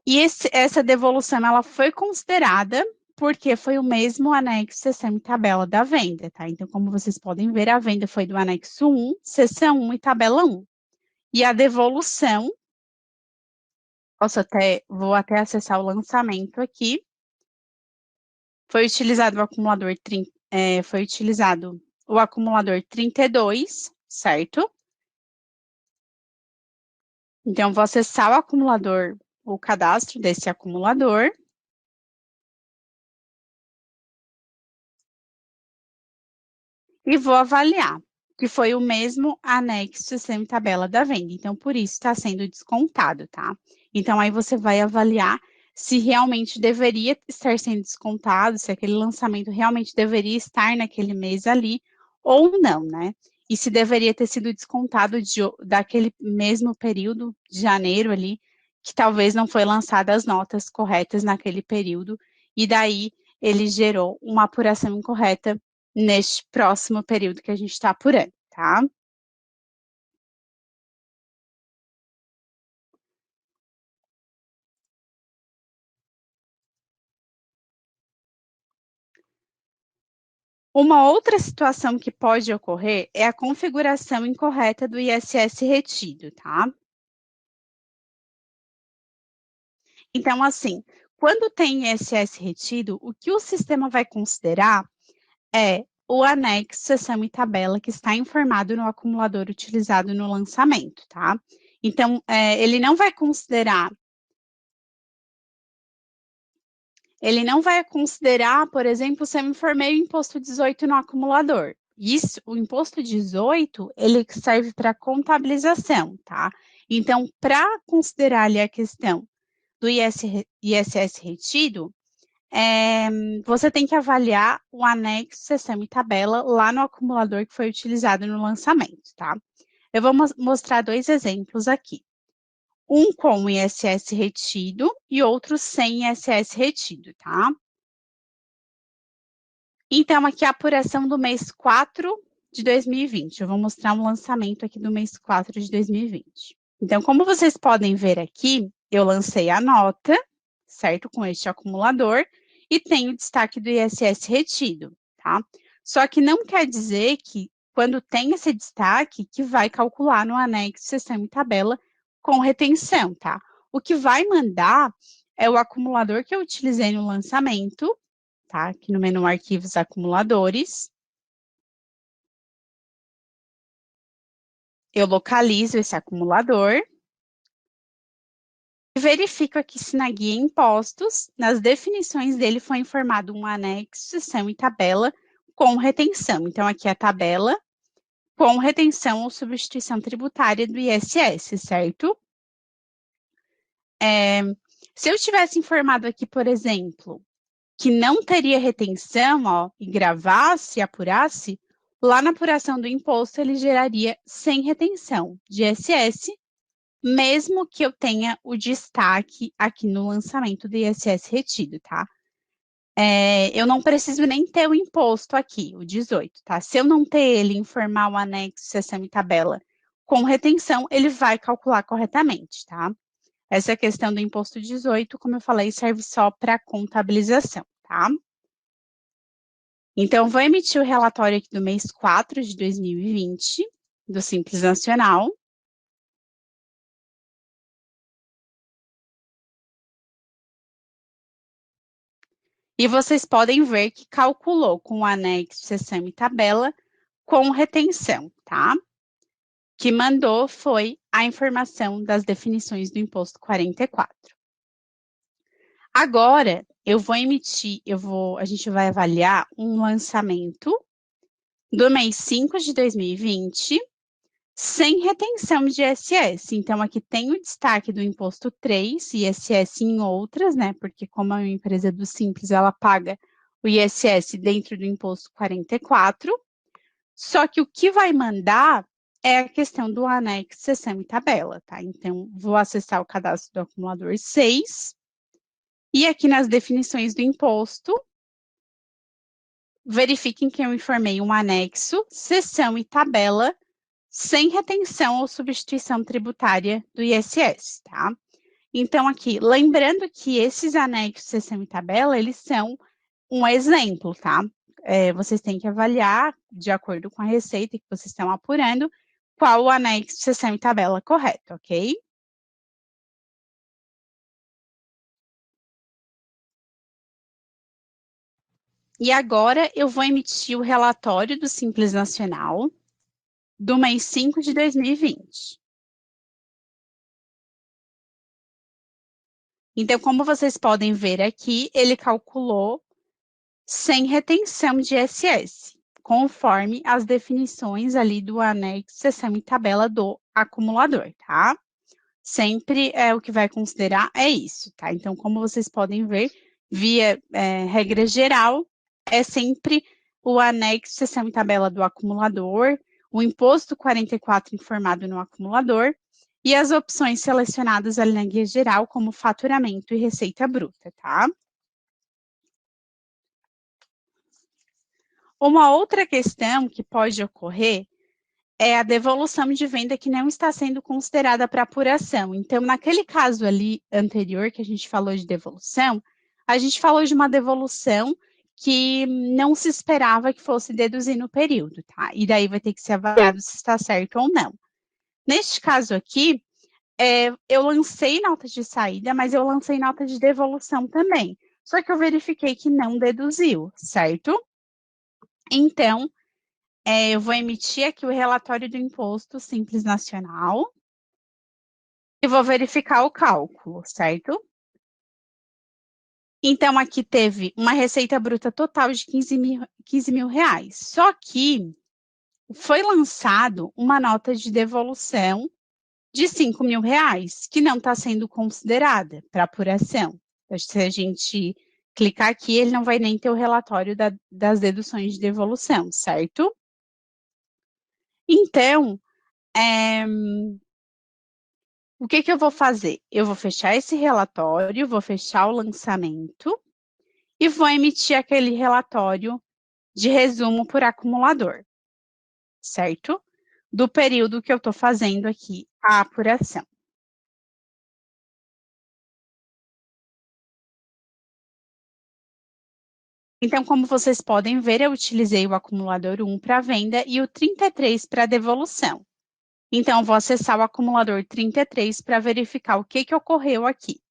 E essa devolução, ela foi considerada porque foi o mesmo anexo, seção e tabela da venda, tá? Então, como vocês podem ver, a venda foi do anexo 1, seção 1 e tabela 1. E a devolução, vou até acessar o lançamento aqui, foi utilizado o acumulador, foi utilizado o acumulador 32, certo? Então, vou acessar o acumulador, o cadastro desse acumulador. E vou avaliar, que foi o mesmo anexo semi-tabela da venda. Então, por isso está sendo descontado, tá? Então, aí você vai avaliar se realmente deveria estar sendo descontado, se aquele lançamento realmente deveria estar naquele mês ali, ou não, né? E se deveria ter sido descontado daquele mesmo período, de janeiro ali, que talvez não foi lançada as notas corretas naquele período, e daí ele gerou uma apuração incorreta neste próximo período que a gente está apurando, tá? Uma outra situação que pode ocorrer é a configuração incorreta do ISS retido, tá? Então, assim, quando tem ISS retido, o que o sistema vai considerar é o anexo, seção e tabela que está informado no acumulador utilizado no lançamento, tá? Então, ele não vai considerar. Ele não vai considerar, por exemplo, se eu informei o imposto 18 no acumulador. Isso, o imposto 18, ele serve para contabilização, tá? Então, para considerar ali a questão do ISS retido, você tem que avaliar o anexo, seção e tabela lá no acumulador que foi utilizado no lançamento, tá? Eu vou mostrar dois exemplos aqui. Um com ISS retido e outro sem ISS retido, tá? Então, aqui é a apuração do mês 4 de 2020. Eu vou mostrar um lançamento aqui do mês 4 de 2020. Então, como vocês podem ver aqui, eu lancei a nota, certo? Com este acumulador, e tem o destaque do ISS retido, tá? Só que não quer dizer que, quando tem esse destaque, que vai calcular no anexo, seção e tabela com retenção, tá? O que vai mandar é o acumulador que eu utilizei no lançamento, tá? Aqui no menu Arquivos Acumuladores. Eu localizo esse acumulador e verifico aqui se na guia Impostos, nas definições dele foi informado um anexo, seção e tabela com retenção. Então, aqui é a tabela com retenção ou substituição tributária do ISS, certo? Se eu tivesse informado aqui, por exemplo, que não teria retenção, ó, e gravasse, apurasse, lá na apuração do imposto ele geraria sem retenção de ISS, mesmo que eu tenha o destaque aqui no lançamento do ISS retido, tá? Eu não preciso nem ter o imposto aqui, o 18, tá? Se eu não ter ele, informar o anexo, seção e tabela com retenção, ele vai calcular corretamente, tá? Essa questão do imposto 18, como eu falei, serve só para contabilização, tá? Então, vou emitir o relatório aqui do mês 4 de 2020, do Simples Nacional. E vocês podem ver que calculou com o anexo, seção e tabela com retenção, tá? Que mandou foi a informação das definições do imposto 44. Agora, a gente vai avaliar um lançamento do mês 5 de 2020, sem retenção de ISS. Então, aqui tem o destaque do imposto 3, ISS em outras, né? Porque como é uma empresa do Simples, ela paga o ISS dentro do imposto 44. Só que o que vai mandar é a questão do anexo, seção e tabela, tá? Então, vou acessar o cadastro do acumulador 6, e aqui nas definições do imposto, verifiquem que eu informei um anexo, seção e tabela, sem retenção ou substituição tributária do ISS, tá? Então, aqui, lembrando que esses anexos, seção e tabela, eles são um exemplo, tá? Vocês têm que avaliar, de acordo com a receita que vocês estão apurando, qual o anexo, seção e tabela correto, ok? E agora eu vou emitir o relatório do Simples Nacional do mês 5 de 2020. Então, como vocês podem ver aqui, ele calculou sem retenção de ISS, conforme as definições ali do anexo, seção e tabela do acumulador, tá? Sempre o que vai considerar é isso, tá? Então, como vocês podem ver, via regra geral, é sempre o anexo, seção e tabela do acumulador, o imposto 44 informado no acumulador e as opções selecionadas ali na guia geral, como faturamento e receita bruta, tá? Uma outra questão que pode ocorrer é a devolução de venda que não está sendo considerada para apuração. Então, naquele caso ali anterior que a gente falou de devolução, a gente falou de uma devolução que não se esperava que fosse deduzir no período, tá? E daí vai ter que ser avaliado se está certo ou não. Neste caso aqui, eu lancei nota de saída, mas eu lancei nota de devolução também. Só que eu verifiquei que não deduziu, certo? Então, eu vou emitir aqui o relatório do Imposto Simples Nacional e vou verificar o cálculo, certo? Então, aqui teve uma receita bruta total de 15 mil reais. Só que foi lançado uma nota de devolução de 5 mil reais, que não está sendo considerada para apuração. Se a gente clicar aqui, ele não vai nem ter o relatório das deduções de devolução, certo? Então, o que eu vou fazer? Eu vou fechar esse relatório, vou fechar o lançamento e vou emitir aquele relatório de resumo por acumulador, certo? Do período que eu estou fazendo aqui a apuração. Então, como vocês podem ver, eu utilizei o acumulador 1 para venda e o 33 para devolução. Então, eu vou acessar o acumulador 33 para verificar o que ocorreu aqui.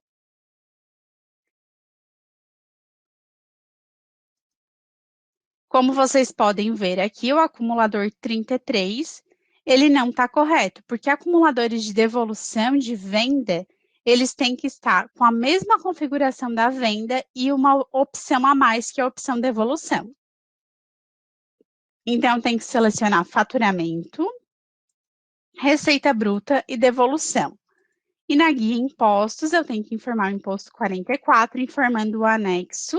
Como vocês podem ver aqui, o acumulador 33, ele não está correto, porque acumuladores de devolução de venda, eles têm que estar com a mesma configuração da venda e uma opção a mais, que é a opção devolução. Então, tem que selecionar faturamento, receita bruta e devolução. E na guia impostos, eu tenho que informar o imposto 44, informando o anexo,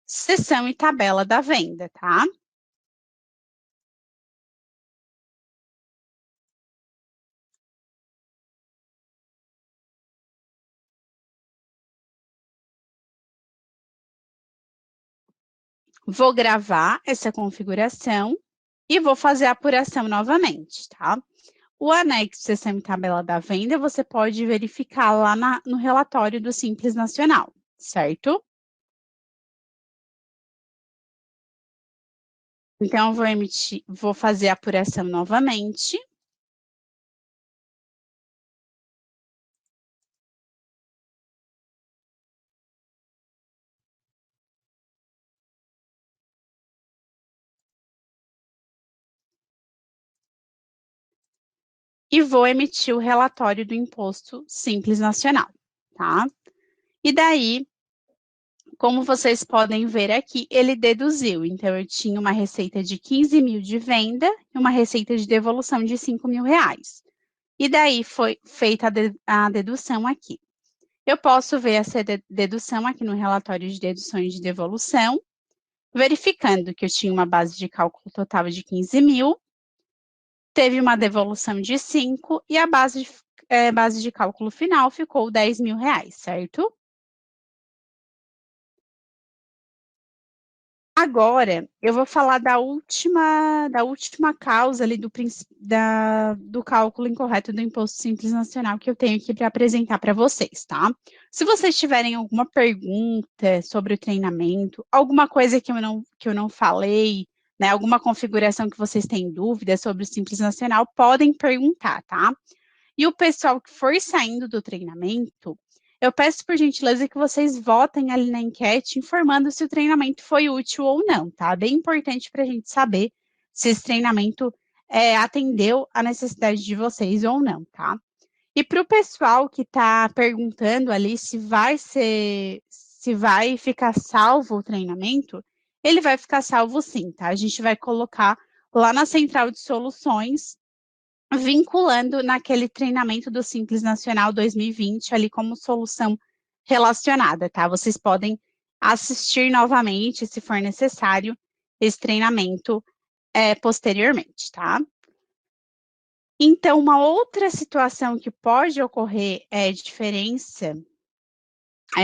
seção e tabela da venda, tá? Vou gravar essa configuração e vou fazer a apuração novamente, tá? O anexo seção e tabela da venda, você pode verificar lá no relatório do Simples Nacional, certo? Então, vou fazer a apuração novamente. E vou emitir o relatório do Imposto Simples Nacional, tá? E daí, Como vocês podem ver aqui, ele deduziu. Então, eu tinha uma receita de 15 mil de venda e uma receita de devolução de 5 mil reais. E daí foi feita a dedução aqui. Eu posso ver essa dedução aqui no relatório de deduções de devolução, verificando que eu tinha uma base de cálculo total de 15 mil, teve uma devolução de 5 e a base de cálculo final ficou 10 mil reais, certo? Agora, eu vou falar da última causa ali do cálculo incorreto do Imposto Simples Nacional que eu tenho aqui para apresentar para vocês, tá? Se vocês tiverem alguma pergunta sobre o treinamento, alguma coisa que eu não falei, né, alguma configuração que vocês têm dúvida sobre o Simples Nacional, podem perguntar, tá? E o pessoal que for saindo do treinamento, eu peço por gentileza que vocês votem ali na enquete informando se o treinamento foi útil ou não, tá? Bem importante para a gente saber se esse treinamento atendeu a necessidade de vocês ou não, tá? E para o pessoal que está perguntando ali se vai ficar salvo o treinamento, ele vai ficar salvo sim, tá? A gente vai colocar lá na central de soluções vinculando naquele treinamento do Simples Nacional 2020 ali como solução relacionada, tá? Vocês podem assistir novamente, se for necessário, esse treinamento posteriormente, tá? Então, uma outra situação que pode ocorrer diferença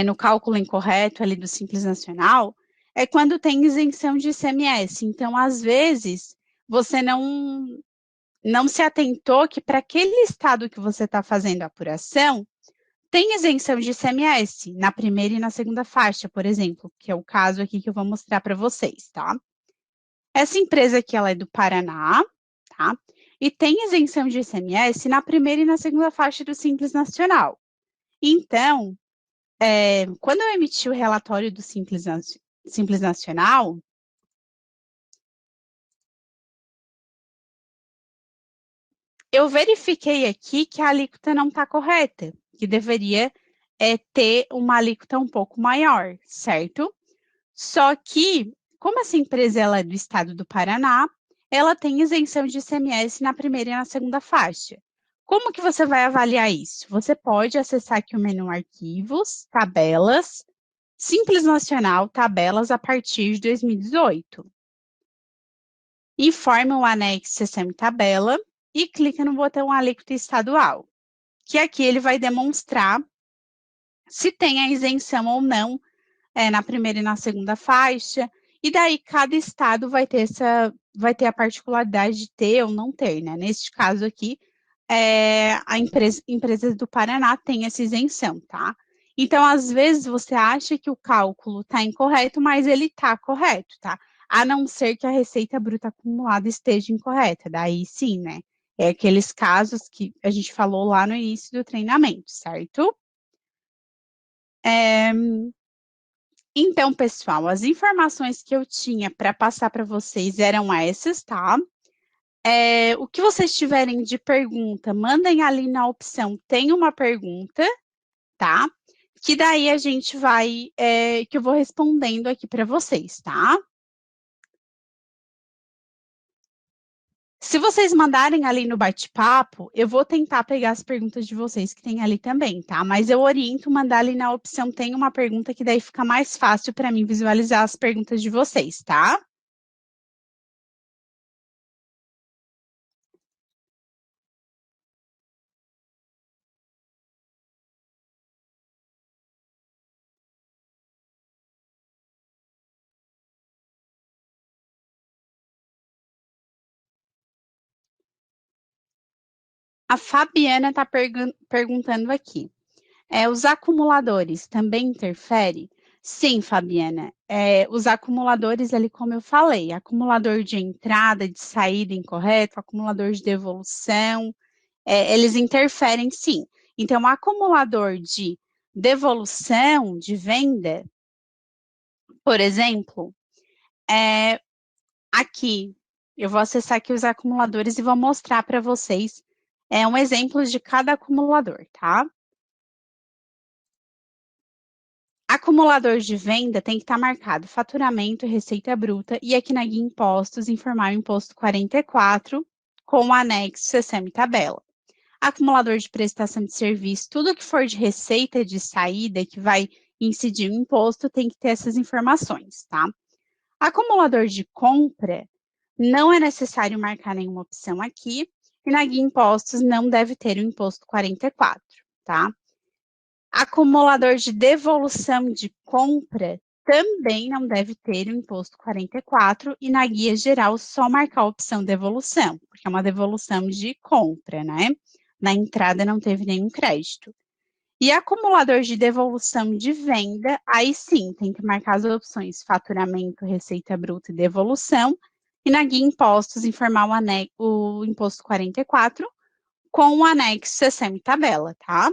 no cálculo incorreto ali do Simples Nacional é quando tem isenção de ICMS. Então, às vezes, você não se atentou que para aquele estado que você está fazendo a apuração, tem isenção de ICMS na primeira e na segunda faixa, por exemplo, que é o caso aqui que eu vou mostrar para vocês, tá? Essa empresa aqui, ela é do Paraná, tá? E tem isenção de ICMS na primeira e na segunda faixa do Simples Nacional. Então, quando eu emiti o relatório do Simples Nacional, eu verifiquei aqui que a alíquota não está correta, que deveria ter uma alíquota um pouco maior, certo? Só que, como essa empresa ela é do estado do Paraná, ela tem isenção de ICMS na primeira e na segunda faixa. Como que você vai avaliar isso? Você pode acessar aqui o menu Arquivos, Tabelas, Simples Nacional, Tabelas a partir de 2018. Informa o anexo Seção e Tabela e clica no botão Alíquota Estadual, que aqui ele vai demonstrar se tem a isenção ou não na primeira e na segunda faixa, e daí cada estado vai ter a particularidade de ter ou não ter, né? Neste caso aqui, a empresa do Paraná tem essa isenção, tá? Então, às vezes, você acha que o cálculo está incorreto, mas ele está correto, tá? A não ser que a receita bruta acumulada esteja incorreta, daí sim, né? É aqueles casos que a gente falou lá no início do treinamento, certo? Então, pessoal, as informações que eu tinha para passar para vocês eram essas, tá? O que vocês tiverem de pergunta, mandem ali na opção Tem uma pergunta, tá? Que daí a gente que eu vou respondendo aqui para vocês, tá? Se vocês mandarem ali no bate-papo, eu vou tentar pegar as perguntas de vocês que tem ali também, tá? Mas eu oriento mandar ali na opção Tem uma pergunta, que daí fica mais fácil para mim visualizar as perguntas de vocês, tá? A Fabiana está perguntando aqui. Os acumuladores também interferem? Sim, Fabiana. Os acumuladores ali, como eu falei, acumulador de entrada, de saída incorreto, acumulador de devolução, eles interferem sim. Então, o acumulador de devolução, de venda, por exemplo, aqui, eu vou acessar aqui os acumuladores e vou mostrar para vocês um exemplo de cada acumulador, tá? Acumulador de venda tem que estar marcado faturamento, receita bruta e aqui na guia impostos informar o imposto 44 com o anexo CSM e tabela. Acumulador de prestação de serviço, tudo que for de receita e de saída que vai incidir o imposto tem que ter essas informações, tá? Acumulador de compra, não é necessário marcar nenhuma opção aqui e na guia impostos não deve ter o imposto 44, tá? Acumulador de devolução de compra também não deve ter o imposto 44 e na guia geral só marcar a opção devolução, porque é uma devolução de compra, né? Na entrada não teve nenhum crédito. E acumulador de devolução de venda, aí sim, tem que marcar as opções faturamento, receita bruta e devolução, e na guia impostos informar o imposto 44 com o anexo CSM e tabela, tá?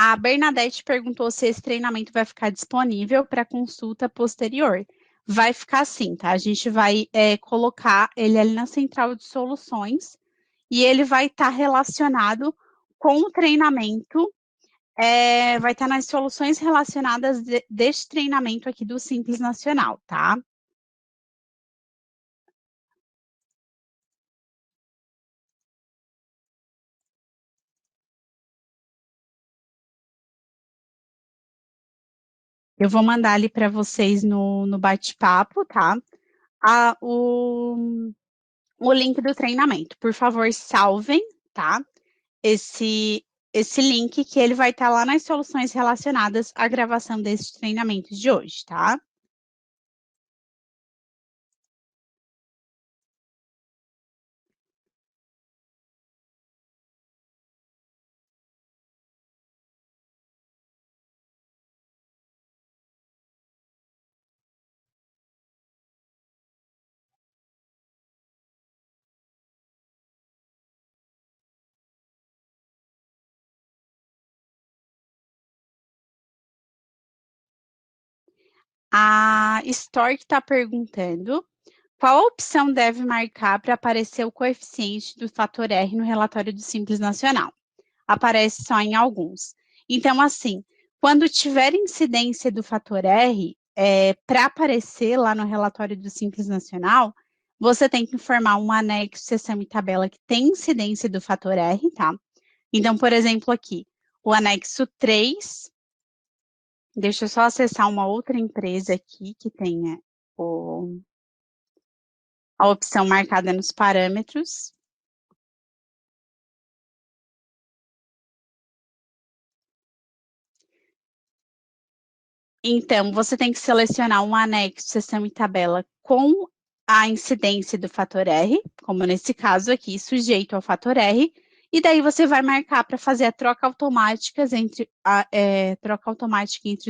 A Bernadette perguntou se esse treinamento vai ficar disponível para consulta posterior. Vai ficar sim, tá? A gente vai colocar ele ali na central de soluções e ele vai estar relacionado com o treinamento, vai estar nas soluções relacionadas deste treinamento aqui do Simples Nacional, tá? Eu vou mandar ali para vocês no bate-papo, tá? O link do treinamento. Por favor, salvem, tá? Esse link que ele vai estar lá nas soluções relacionadas à gravação desse treinamento de hoje, tá? A Stork está perguntando qual opção deve marcar para aparecer o coeficiente do fator R no relatório do Simples Nacional. Aparece só em alguns. Então, assim, quando tiver incidência do fator R, para aparecer lá no relatório do Simples Nacional, você tem que informar um anexo, seção e tabela que tem incidência do fator R, tá? Então, por exemplo, aqui, o anexo 3, deixa eu só acessar uma outra empresa aqui que tenha a opção marcada nos parâmetros. Então, você tem que selecionar um anexo, seção e tabela com a incidência do fator R, como nesse caso aqui, sujeito ao fator R, e daí você vai marcar para fazer a troca automática entre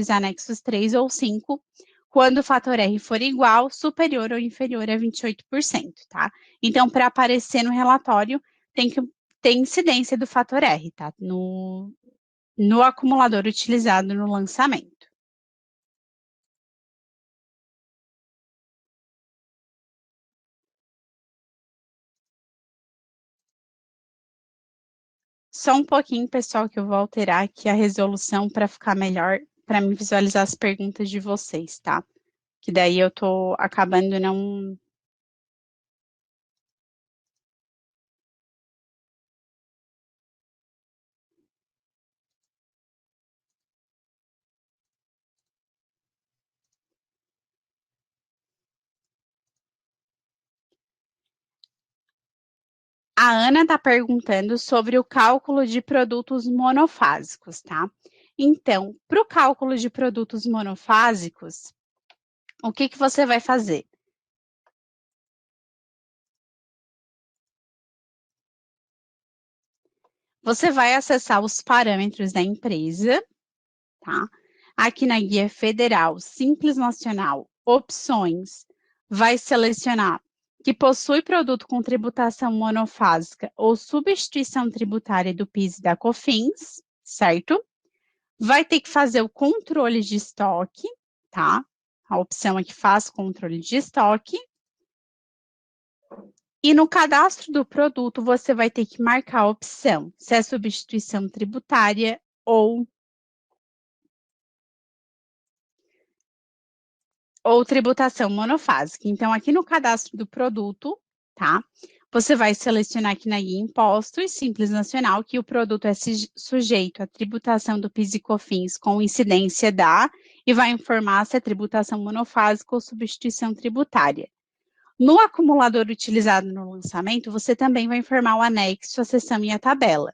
os anexos 3 ou 5, quando o fator R for igual, superior ou inferior a 28%, tá? Então, para aparecer no relatório, tem que ter incidência do fator R, tá? No acumulador utilizado no lançamento. Só um pouquinho, pessoal, que eu vou alterar aqui a resolução para ficar melhor, para me visualizar as perguntas de vocês, tá? Que daí eu tô acabando não. A Ana está perguntando sobre o cálculo de produtos monofásicos, tá? Então, para o cálculo de produtos monofásicos, o que você vai fazer? Você vai acessar os parâmetros da empresa, tá? Aqui na guia federal, Simples Nacional, opções, vai selecionar que possui produto com tributação monofásica ou substituição tributária do PIS e da COFINS, certo? vai ter que fazer o controle de estoque, tá? A opção aqui faz controle de estoque. E no cadastro do produto, você vai ter que marcar a opção se é substituição tributária ou tributação monofásica. Então, aqui no cadastro do produto, tá? Você vai selecionar aqui na guia Impostos Simples Nacional que o produto é sujeito à tributação do PIS e COFINS com incidência da e vai informar se é tributação monofásica ou substituição tributária. No acumulador utilizado no lançamento, você também vai informar o anexo, a seção e a tabela.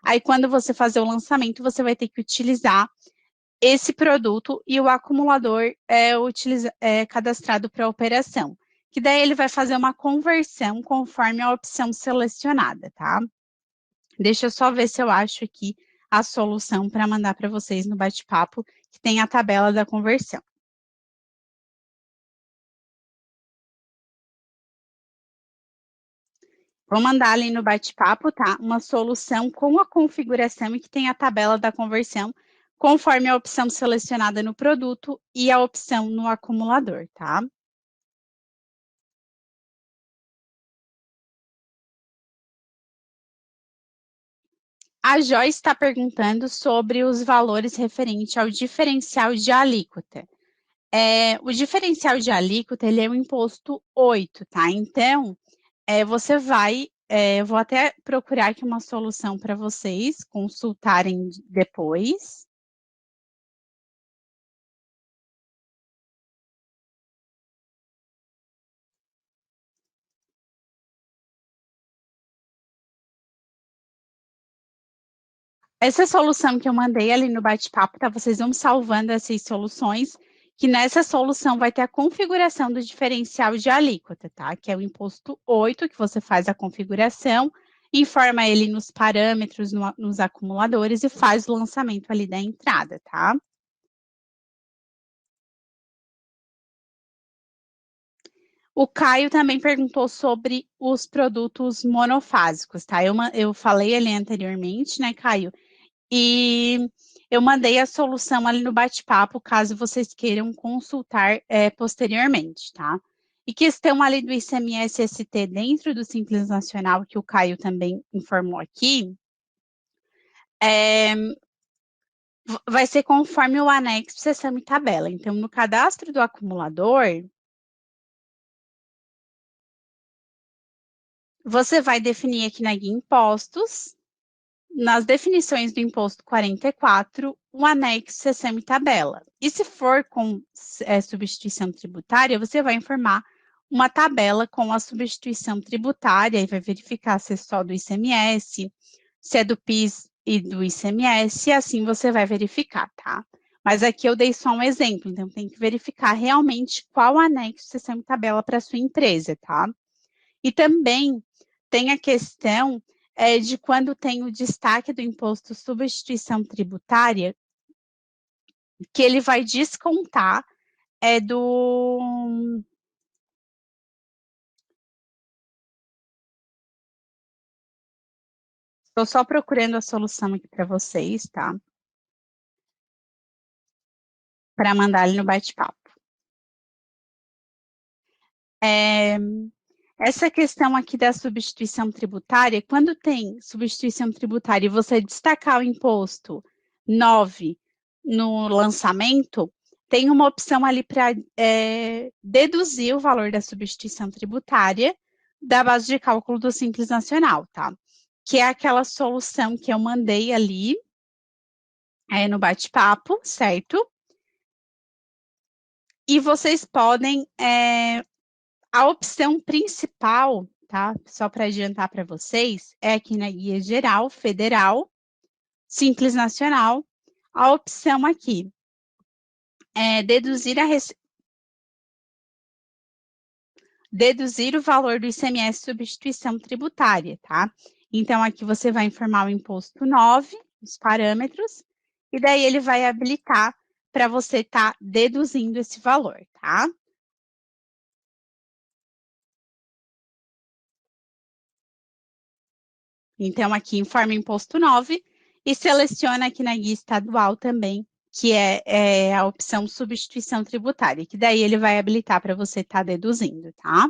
Aí, quando você fazer o lançamento, você vai ter que utilizar esse produto e o acumulador é cadastrado para a operação, que daí ele vai fazer uma conversão conforme a opção selecionada, tá? Deixa eu só ver se eu acho aqui a solução para mandar para vocês no bate-papo, que tem a tabela da conversão. Vou mandar ali no bate-papo, tá? Uma solução com a configuração e que tem a tabela da conversão, conforme a opção selecionada no produto e a opção no acumulador, tá? A Joyce está perguntando sobre os valores referentes ao diferencial de alíquota. O diferencial de alíquota, ele é o imposto 8, tá? Então, você vai, eu vou até procurar aqui uma solução para vocês consultarem depois. Essa solução que eu mandei ali no bate-papo, tá? Vocês vão salvando essas soluções, que nessa solução vai ter a configuração do diferencial de alíquota, tá? Que é o imposto 8, que você faz a configuração, informa ele nos parâmetros, nos acumuladores e faz o lançamento ali da entrada, tá? O Caio também perguntou sobre os produtos monofásicos, tá? Eu falei ali anteriormente, né, Caio? E eu mandei a solução ali no bate-papo, caso vocês queiram consultar posteriormente, tá? E questão ali do ICMS-ST dentro do Simples Nacional, que o Caio também informou aqui, vai ser conforme o anexo, seção e tabela. Então, no cadastro do acumulador, você vai definir aqui na guia Impostos, nas definições do imposto 44, o anexo, seção e tabela. E se for com substituição tributária, você vai informar uma tabela com a substituição tributária e vai verificar se é só do ICMS, se é do PIS e do ICMS, e assim você vai verificar, tá? Mas aqui eu dei só um exemplo, então tem que verificar realmente qual anexo, seção e tabela para a sua empresa, tá? E também tem a questão de quando tem o destaque do imposto substituição tributária, que ele vai descontar do... Estou só procurando a solução aqui para vocês, tá? Para mandar ali no bate-papo. Essa questão aqui da substituição tributária, quando tem substituição tributária e você destacar o imposto 9 no lançamento, tem uma opção ali para deduzir o valor da substituição tributária da base de cálculo do Simples Nacional, tá? Que é aquela solução que eu mandei ali no bate-papo, certo? E vocês podem a opção principal, tá? Só para adiantar para vocês, é aqui na guia geral, federal, Simples Nacional, a opção aqui é deduzir o valor do ICMS substituição tributária, tá? Então, aqui você vai informar o imposto 9, os parâmetros, e daí ele vai habilitar para você estar deduzindo esse valor, tá? Então, aqui informa imposto 9 E seleciona aqui na guia estadual também, que é a opção substituição tributária, que daí ele vai habilitar para você estar deduzindo, tá?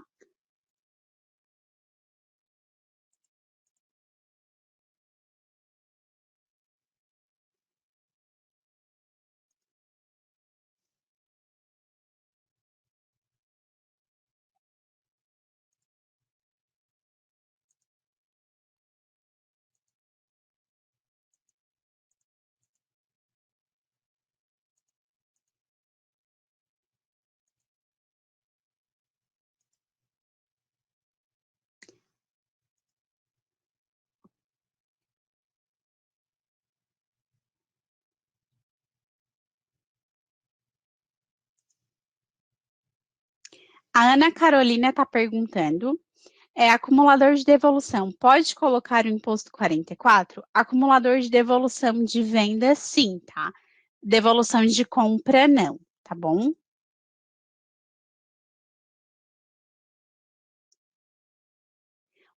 A Ana Carolina está perguntando, acumulador de devolução, pode colocar o imposto 44? Acumulador de devolução de venda, sim, tá? Devolução de compra, não, tá bom?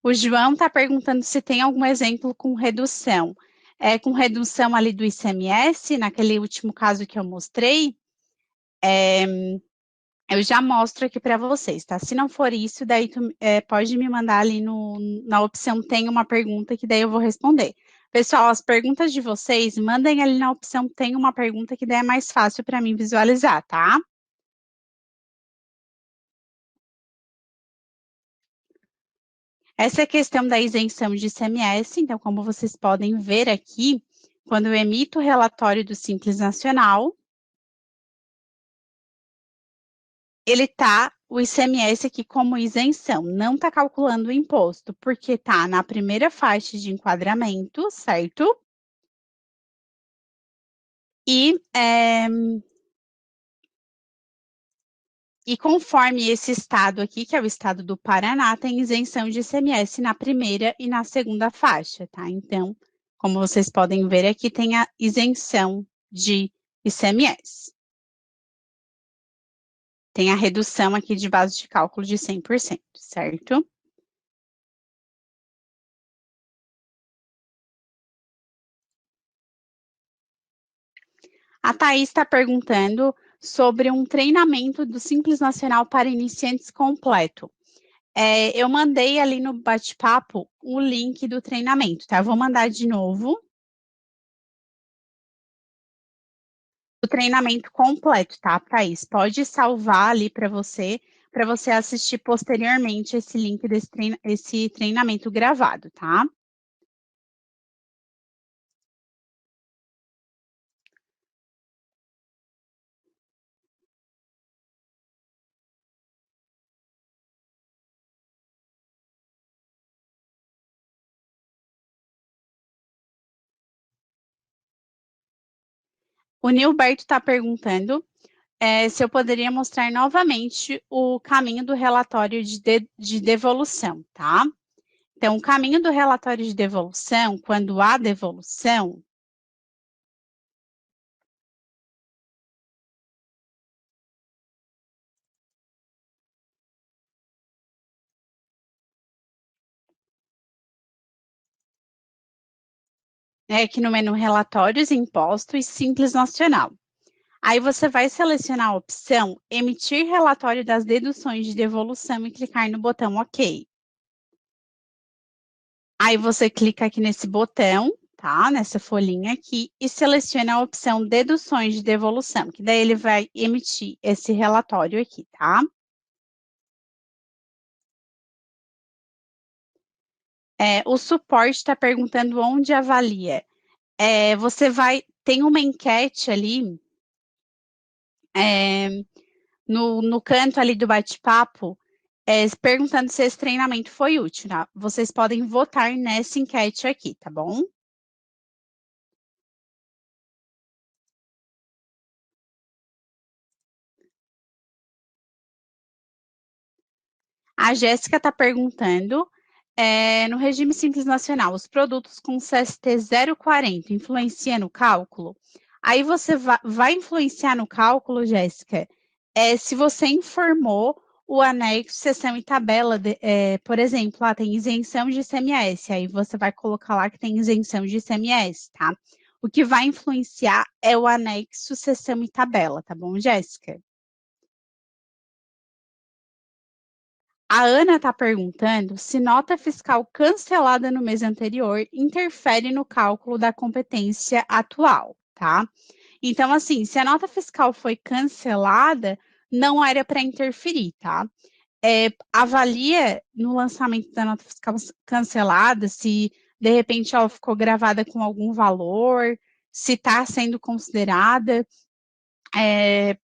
O João está perguntando se tem algum exemplo com redução. Com redução ali do ICMS, naquele último caso que eu mostrei, eu já mostro aqui para vocês, tá? Se não for isso, daí pode me mandar ali na opção tem uma pergunta que daí eu vou responder. Pessoal, as perguntas de vocês, mandem ali na opção tem uma pergunta que daí é mais fácil para mim visualizar, tá? Essa é a questão da isenção de ICMS, então, como vocês podem ver aqui, quando eu emito o relatório do Simples Nacional, ele tá o ICMS aqui como isenção, não está calculando o imposto, porque está na primeira faixa de enquadramento, certo? E, e conforme esse estado aqui, que é o estado do Paraná, tem isenção de ICMS na primeira e na segunda faixa, tá? Então, como vocês podem ver aqui, tem a isenção de ICMS. Tem a redução aqui de base de cálculo de 100%, certo? A Thaís está perguntando sobre um treinamento do Simples Nacional para iniciantes completo. Eu mandei ali no bate-papo o link do treinamento, tá? Eu vou mandar de novo. O treinamento completo, tá, Thaís? Pode salvar ali para você assistir posteriormente esse link esse treinamento gravado, tá? O Nilberto está perguntando se eu poderia mostrar novamente o caminho do relatório de devolução, tá? Então, o caminho do relatório de devolução, quando há devolução, é aqui no menu Relatórios, Impostos, Simples Nacional. Aí você vai selecionar a opção Emitir relatório das deduções de devolução e clicar no botão OK. Aí você clica aqui nesse botão, tá? Nessa folhinha aqui, e seleciona a opção Deduções de devolução, que daí ele vai emitir esse relatório aqui, tá? O suporte está perguntando onde avalia. Tem uma enquete ali, no canto ali do bate-papo, perguntando se esse treinamento foi útil, tá? Vocês podem votar nessa enquete aqui, tá bom? A Jéssica está perguntando, no regime simples nacional, os produtos com CST 040 influenciam no cálculo? Aí você vai influenciar no cálculo, Jéssica, se você informou o anexo, seção e tabela, por exemplo, lá tem isenção de ICMS, aí você vai colocar lá que tem isenção de ICMS, tá? O que vai influenciar é o anexo, seção e tabela, tá bom, Jéssica? A Ana está perguntando se nota fiscal cancelada no mês anterior interfere no cálculo da competência atual, tá? Então, assim, se a nota fiscal foi cancelada, não era para interferir, tá? Avalia no lançamento da nota fiscal cancelada se de repente ela ficou gravada com algum valor, se está sendo considerada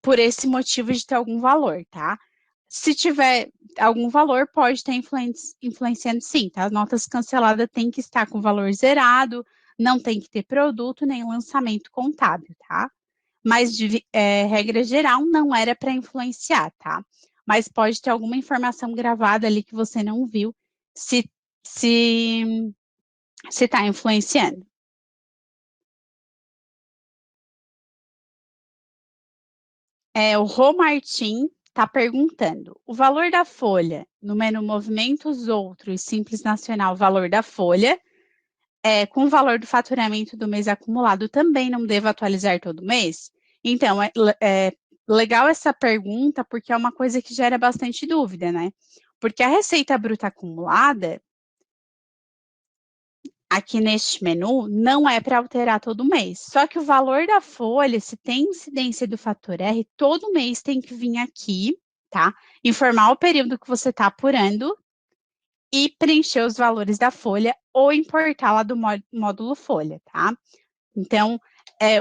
por esse motivo de ter algum valor, tá? Se tiver algum valor, pode estar influenciando sim, tá? As notas canceladas têm que estar com valor zerado, não tem que ter produto nem lançamento contábil, tá? Mas, de regra geral, não era para influenciar, tá? Mas pode ter alguma informação gravada ali que você não viu, se está influenciando. O Rô Martim está perguntando: o valor da folha no menu Movimentos Outros Simples Nacional, valor da folha, com o valor do faturamento do mês acumulado, também não devo atualizar todo mês? Então, é legal essa pergunta, porque é uma coisa que gera bastante dúvida, né? Porque a receita bruta acumulada, aqui neste menu, não é para alterar todo mês. Só que o valor da folha, se tem incidência do fator R, todo mês tem que vir aqui, tá? Informar o período que você está apurando e preencher os valores da folha ou importá-la do módulo folha, tá? Então,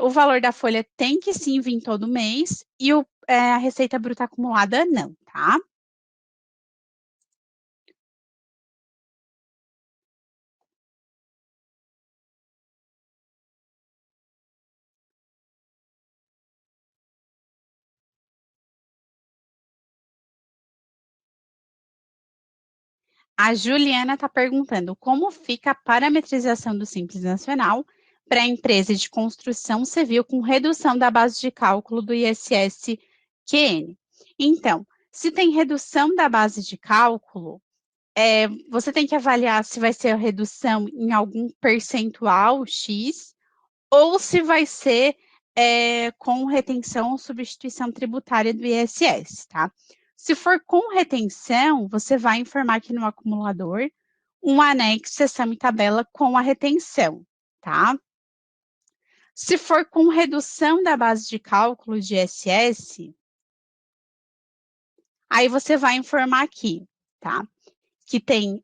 o valor da folha tem que sim vir todo mês e a receita bruta acumulada não, tá? A Juliana está perguntando como fica a parametrização do Simples Nacional para a empresa de construção civil com redução da base de cálculo do ISS-QN. Então, se tem redução da base de cálculo, você tem que avaliar se vai ser a redução em algum percentual X ou se vai ser com retenção ou substituição tributária do ISS, tá? Se for com retenção, você vai informar aqui no acumulador um anexo, seção e tabela com a retenção, tá? Se for com redução da base de cálculo de ISS, aí você vai informar aqui, tá? Que tem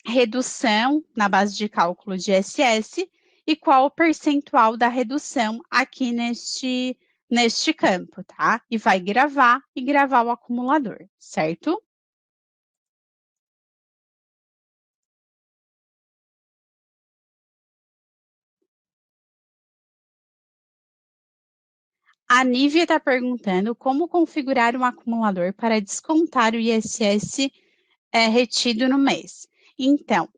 redução na base de cálculo de ISS e qual o percentual da redução aqui neste campo, tá? E vai gravar o acumulador, certo? A Nívia está perguntando como configurar um acumulador para descontar o ISS retido no mês. Então,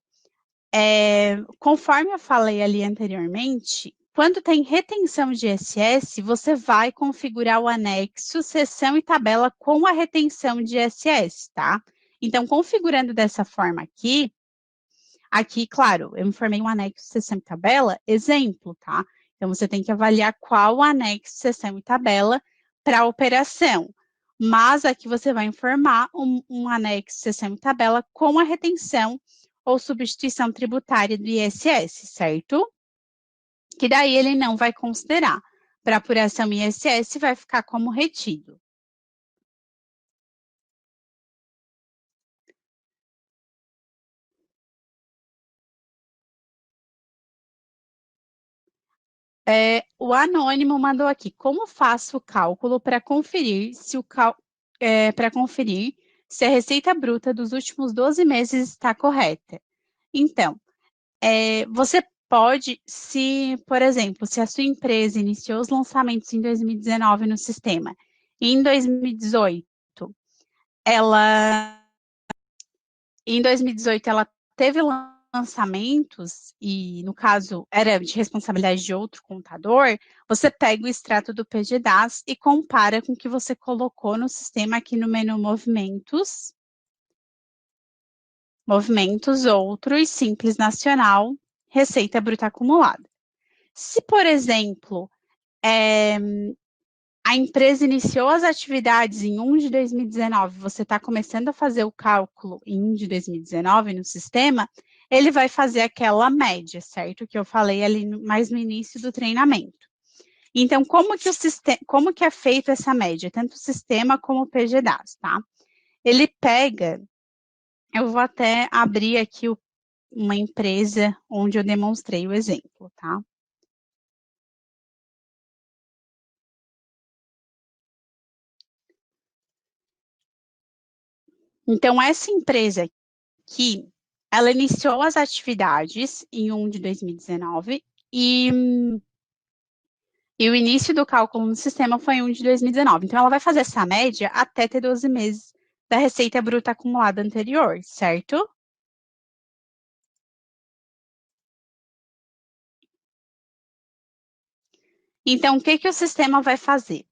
conforme eu falei ali anteriormente, quando tem retenção de ISS, você vai configurar o anexo, seção e tabela com a retenção de ISS, tá? Então, configurando dessa forma aqui, claro, eu informei um anexo, seção e tabela, exemplo, tá? Então, você tem que avaliar qual anexo, seção e tabela para a operação. Mas aqui você vai informar um anexo, seção e tabela com a retenção ou substituição tributária do ISS, certo? Que daí ele não vai considerar. Para apuração ISS, vai ficar como retido. O anônimo mandou aqui, como faço o cálculo para conferir se a receita bruta dos últimos 12 meses está correta? Então, você pode, por exemplo, se a sua empresa iniciou os lançamentos em 2019 no sistema, e em 2018 ela teve lançamentos, e no caso era de responsabilidade de outro contador, você pega o extrato do PGDAS e compara com o que você colocou no sistema aqui no menu movimentos, outros, Simples Nacional, Receita Bruta Acumulada. Se, por exemplo, a empresa iniciou as atividades em 1 de 2019, você está começando a fazer o cálculo em 1 de 2019 no sistema, ele vai fazer aquela média, certo? Que eu falei ali mais no início do treinamento. Então, como que é feita essa média? Tanto o sistema como o PGDAS, tá? Ele pega, eu vou até abrir aqui uma empresa onde eu demonstrei o exemplo, tá? Então, essa empresa aqui, ela iniciou as atividades em 1 de 2019 e o início do cálculo no sistema foi em 1 de 2019. Então, ela vai fazer essa média até ter 12 meses da receita bruta acumulada anterior, certo? Então, o que, que o sistema vai fazer?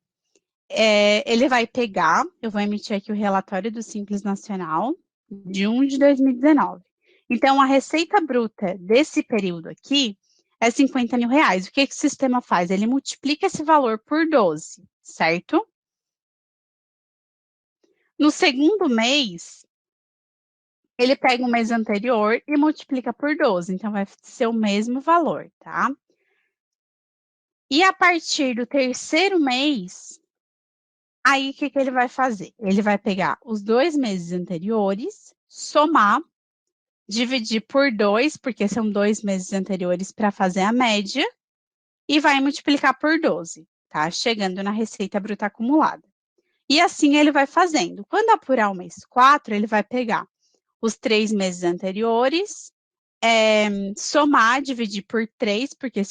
Ele vai pegar, eu vou emitir aqui o relatório do Simples Nacional, de 1 de 2019. Então, a receita bruta desse período aqui é 50 mil reais. O que, que o sistema faz? Ele multiplica esse valor por 12, certo? No segundo mês, ele pega o mês anterior e multiplica por 12, então vai ser o mesmo valor, tá? E a partir do terceiro mês, aí o que, que ele vai fazer? Ele vai pegar os 2 meses anteriores, somar, dividir por 2, porque são 2 meses anteriores para fazer a média, e vai multiplicar por 12, tá? Chegando na receita bruta acumulada. E assim ele vai fazendo. Quando apurar o mês 4, ele vai pegar os 3 meses anteriores, somar, dividir por 3, porque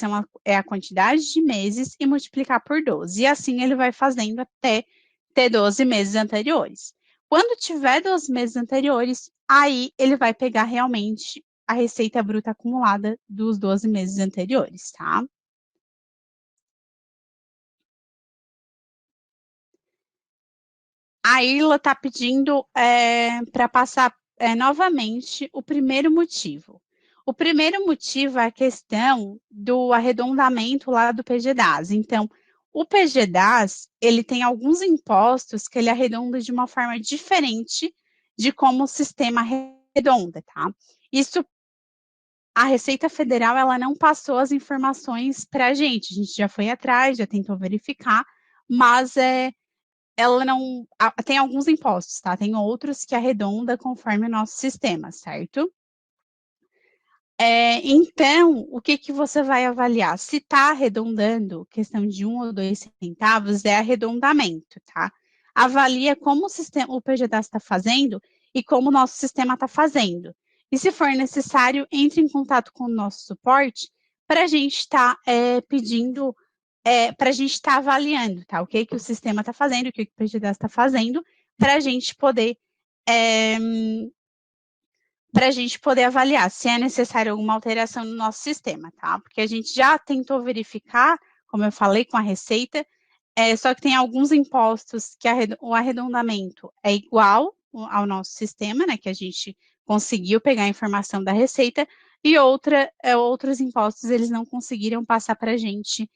é a quantidade de meses, e multiplicar por 12. E assim ele vai fazendo até ter 12 meses anteriores. Quando tiver 12 meses anteriores, aí ele vai pegar realmente a receita bruta acumulada dos 12 meses anteriores, tá? A Irla está pedindo para passar novamente o primeiro motivo. O primeiro motivo é a questão do arredondamento lá do PGDAS. Então, o PGDAS, ele tem alguns impostos que ele arredonda de uma forma diferente de como o sistema arredonda, tá? Isso, a Receita Federal, ela não passou as informações para a gente já foi atrás, já tentou verificar, mas ela não. Tem alguns impostos, tá? Tem outros que arredonda conforme o nosso sistema, certo? Então, o que, que você vai avaliar? Se está arredondando, questão de 1 ou 2 centavos, é arredondamento, tá? Avalia como o PGDAS está fazendo e como o nosso sistema está fazendo. E se for necessário, entre em contato com o nosso suporte para a gente estar pedindo para a gente estar avaliando, tá? O que, que o sistema está fazendo, o que, que o PGDAS está fazendo, para a gente poder é, para a gente poder avaliar se é necessário alguma alteração no nosso sistema, tá? Porque a gente já tentou verificar, como eu falei, com a Receita, só que tem alguns impostos que o arredondamento é igual ao nosso sistema, né? Que a gente conseguiu pegar a informação da Receita, e outros impostos eles não conseguiram passar para a gente,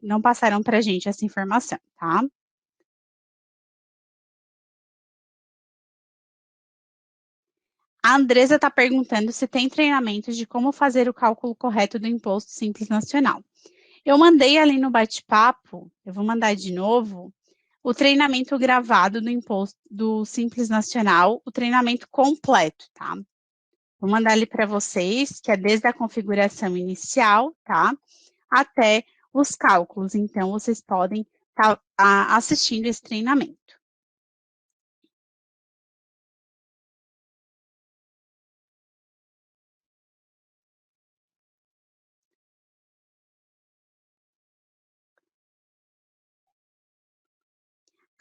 não passaram para a gente essa informação, tá? A Andresa está perguntando se tem treinamento de como fazer o cálculo correto do Imposto Simples Nacional. Eu mandei ali no bate-papo, eu vou mandar de novo, o treinamento gravado do Imposto do Simples Nacional, o treinamento completo, tá? Vou mandar ali para vocês, que é desde a configuração inicial, tá? Até os cálculos. Então, vocês podem estar assistindo esse treinamento.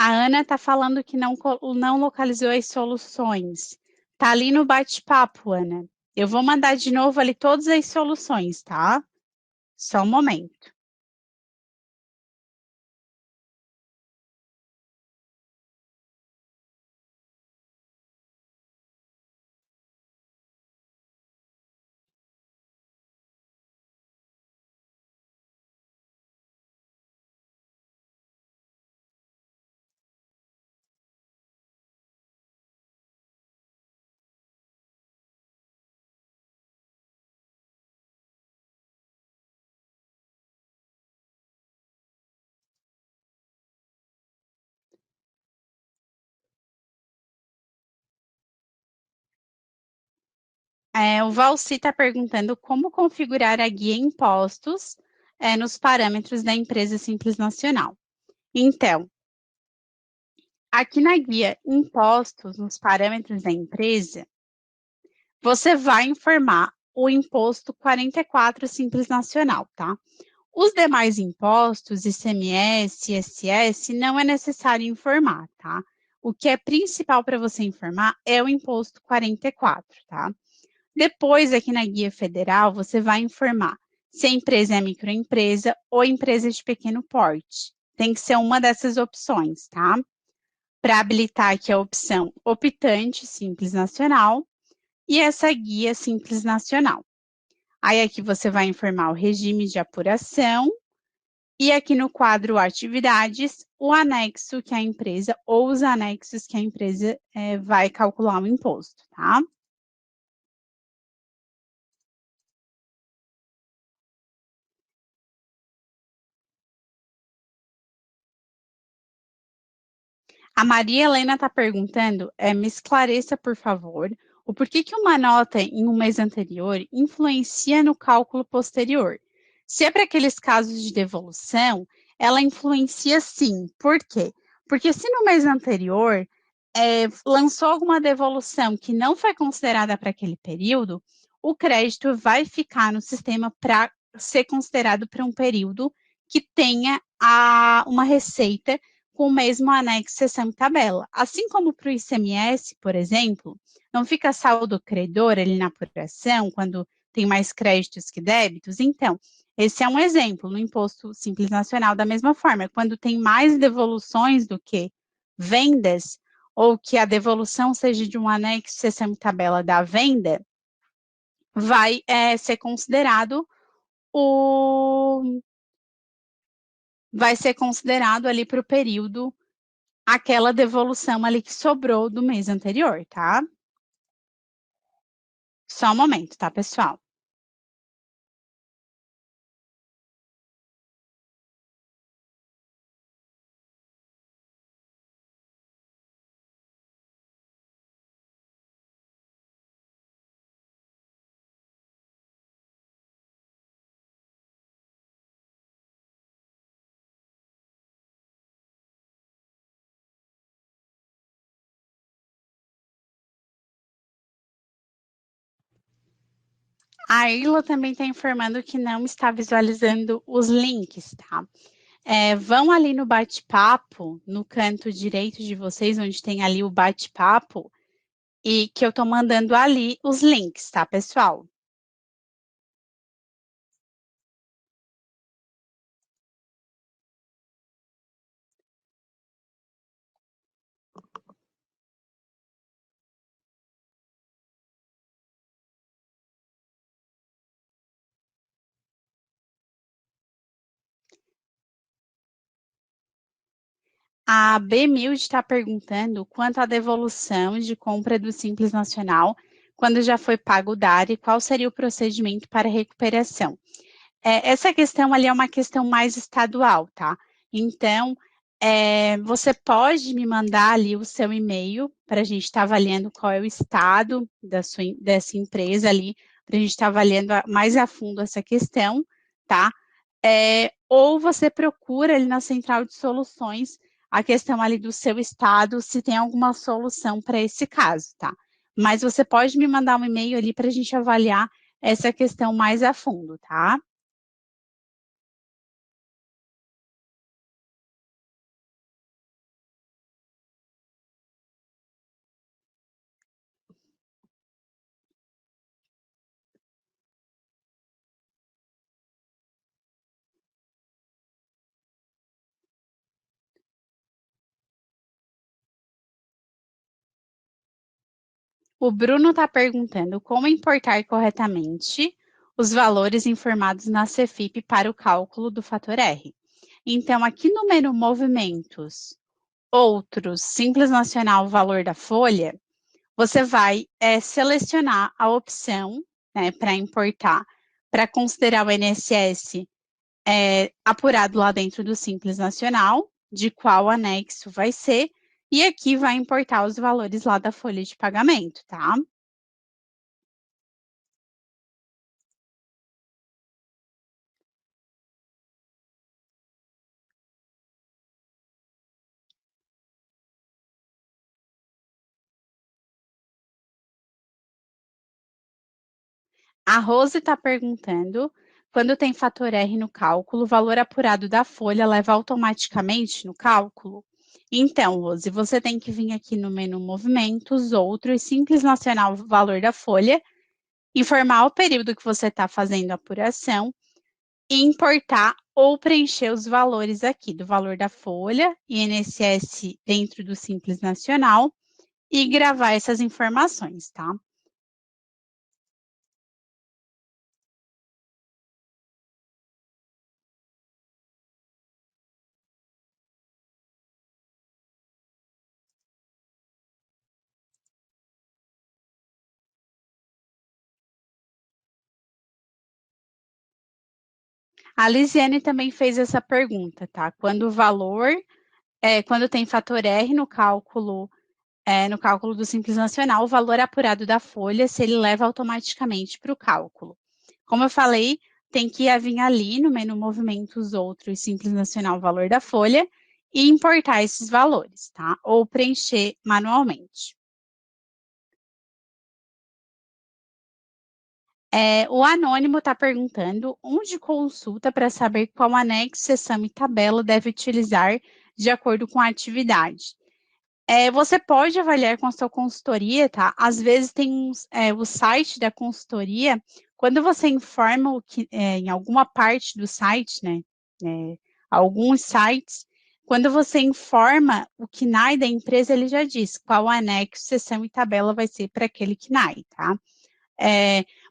A Ana está falando que não localizou as soluções. Está ali no bate-papo, Ana. Eu vou mandar de novo ali todas as soluções, tá? Só um momento. O Valci está perguntando como configurar a guia impostos nos parâmetros da empresa Simples Nacional. Então, aqui na guia impostos, nos parâmetros da empresa, você vai informar o imposto 44 Simples Nacional, tá? Os demais impostos, ICMS, ISS, não é necessário informar, tá? O que é principal para você informar é o imposto 44, tá? Depois, aqui na guia federal, você vai informar se a empresa é microempresa ou empresa de pequeno porte. Tem que ser uma dessas opções, tá? Para habilitar aqui a opção optante Simples Nacional e essa guia Simples Nacional. Aí aqui você vai informar o regime de apuração e aqui no quadro atividades, o anexo que a empresa ou os anexos que a empresa vai calcular o imposto, tá? A Maria Helena está perguntando, me esclareça, por favor, o porquê que uma nota em um mês anterior influencia no cálculo posterior. Se é para aqueles casos de devolução, ela influencia sim. Por quê? Porque se no mês anterior lançou alguma devolução que não foi considerada para aquele período, o crédito vai ficar no sistema para ser considerado para um período que tenha uma receita com o mesmo anexo sessão e tabela. Assim como para o ICMS, por exemplo, não fica saldo credor ali na apuração, quando tem mais créditos que débitos. Então, esse é um exemplo no Imposto Simples Nacional, da mesma forma, quando tem mais devoluções do que vendas, ou que a devolução seja de um anexo sessão e tabela da venda, vai ser considerado o vai ser considerado ali para o período aquela devolução ali que sobrou do mês anterior, tá? Só um momento, tá, pessoal? A Irla também está informando que não está visualizando os links, tá? Vão ali no bate-papo, no canto direito de vocês, onde tem ali o bate-papo, e que eu estou mandando ali os links, tá, pessoal? A B1000 está perguntando quanto à devolução de compra do Simples Nacional, quando já foi pago o DARI, qual seria o procedimento para recuperação? Essa questão ali é uma questão mais estadual, tá? Então, você pode me mandar ali o seu e-mail para a gente estar avaliando qual é o estado dessa empresa ali, para a gente estar avaliando mais a fundo essa questão, tá? Ou você procura ali na central de soluções a questão ali do seu estado, se tem alguma solução para esse caso, tá? Mas você pode me mandar um e-mail ali para a gente avaliar essa questão mais a fundo, tá? O Bruno está perguntando como importar corretamente os valores informados na CFIP para o cálculo do fator R. Então, aqui no menu Movimentos, Outros, Simples Nacional, Valor da Folha, você vai selecionar a opção, né, para importar, para considerar o INSS apurado lá dentro do Simples Nacional, de qual anexo vai ser, e aqui vai importar os valores lá da folha de pagamento, tá? A Rose está perguntando, quando tem fator R no cálculo, o valor apurado da folha leva automaticamente no cálculo? Então, Rose, você tem que vir aqui no menu Movimentos, Outros, Simples Nacional, Valor da Folha, informar o período que você está fazendo a apuração e importar ou preencher os valores aqui do valor da folha, INSS dentro do Simples Nacional e gravar essas informações, tá? A Lisiane também fez essa pergunta, tá? Quando o valor, quando tem fator R no cálculo do Simples Nacional, o valor apurado da folha, se ele leva automaticamente para o cálculo. Como eu falei, tem que vir ali no menu Movimentos Outros, Simples Nacional, Valor da Folha, e importar esses valores, tá? Ou preencher manualmente. O anônimo está perguntando onde consulta para saber qual anexo, seção e tabela deve utilizar de acordo com a atividade. Você pode avaliar com a sua consultoria, tá? Às vezes tem o site da consultoria, quando você informa o que, em alguma parte do site, né? Alguns sites, quando você informa o KNAI da empresa, ele já diz qual anexo, seção e tabela vai ser para aquele KNAI, tá?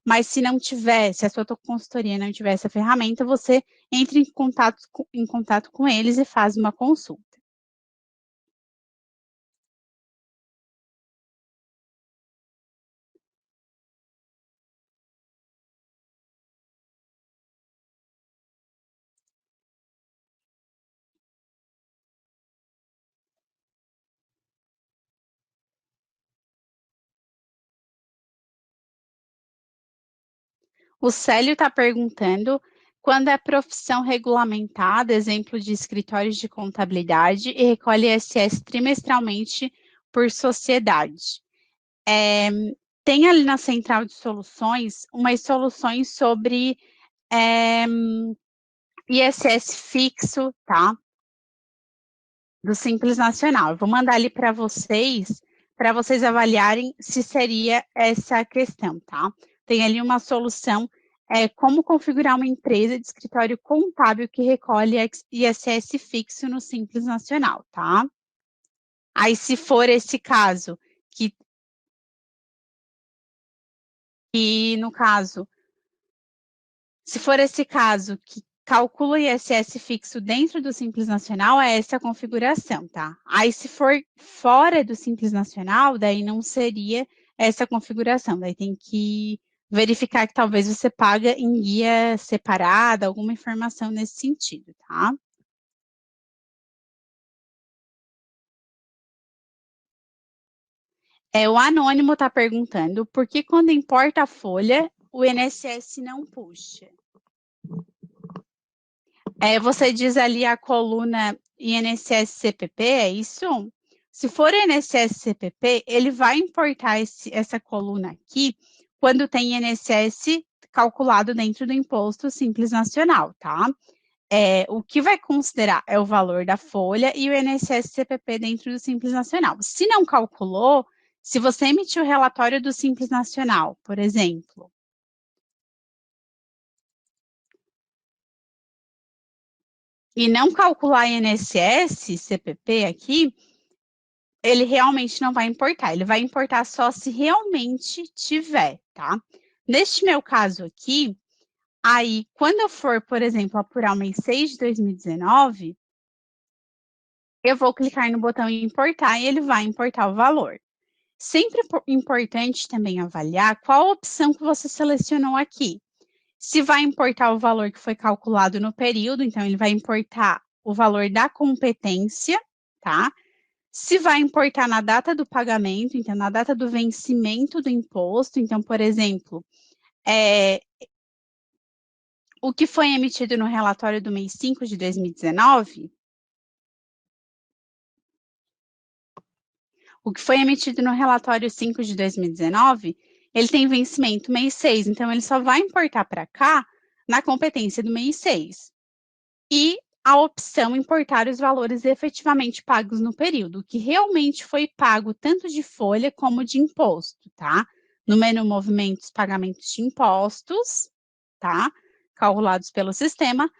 Mas se não tiver, se a sua consultoria não tiver essa ferramenta, você entra em contato com eles e faz uma consulta. O Célio está perguntando quando é profissão regulamentada, exemplo de escritórios de contabilidade, e recolhe ISS trimestralmente por sociedade. Tem ali na central de soluções umas soluções sobre ISS fixo, tá? Do Simples Nacional. Eu vou mandar ali para vocês avaliarem se seria essa a questão, tá? Tem ali uma solução, como configurar uma empresa de escritório contábil que recolhe ISS fixo no Simples Nacional, tá? Aí, se for esse caso, que no caso, se for esse caso que calcula o ISS fixo dentro do Simples Nacional, é essa a configuração, tá? Aí, se for fora do Simples Nacional, daí não seria essa configuração, daí tem que verificar que talvez você paga em guia separada, alguma informação nesse sentido, tá? O anônimo está perguntando por que quando importa a folha, o INSS não puxa. Você diz ali a coluna INSS-CPP, é isso? Se for INSS-CPP, ele vai importar essa coluna aqui quando tem INSS calculado dentro do Imposto Simples Nacional, tá? O que vai considerar é o valor da folha e o INSS-CPP dentro do Simples Nacional. Se não calculou, se você emitiu o relatório do Simples Nacional, por exemplo, e não calcular INSS, CPP aqui, ele realmente não vai importar, ele vai importar só se realmente tiver, tá. Neste meu caso aqui, aí quando eu for, por exemplo, apurar o mês 6 de 2019, eu vou clicar no botão importar e ele vai importar o valor. Sempre importante também avaliar qual opção que você selecionou aqui. Se vai importar o valor que foi calculado no período, então ele vai importar o valor da competência, tá? Se vai importar na data do pagamento, então na data do vencimento do imposto, então, por exemplo, eh, o que foi emitido no relatório do mês 5 de 2019, o que foi emitido no relatório 5 de 2019, ele tem vencimento mês 6, então ele só vai importar para cá na competência do mês 6. E a opção importar os valores efetivamente pagos no período, que realmente foi pago tanto de folha como de imposto, tá? No menu movimentos, pagamentos de impostos, tá? Calculados pelo sistema,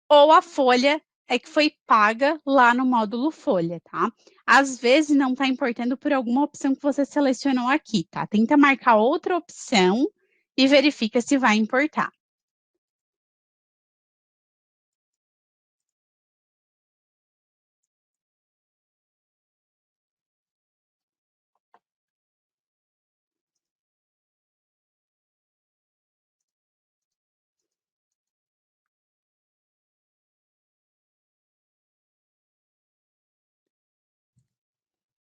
ou a folha é que foi paga lá no módulo folha, tá? Às vezes não está importando por alguma opção que você selecionou aqui, tá? Tenta marcar outra opção e verifica se vai importar.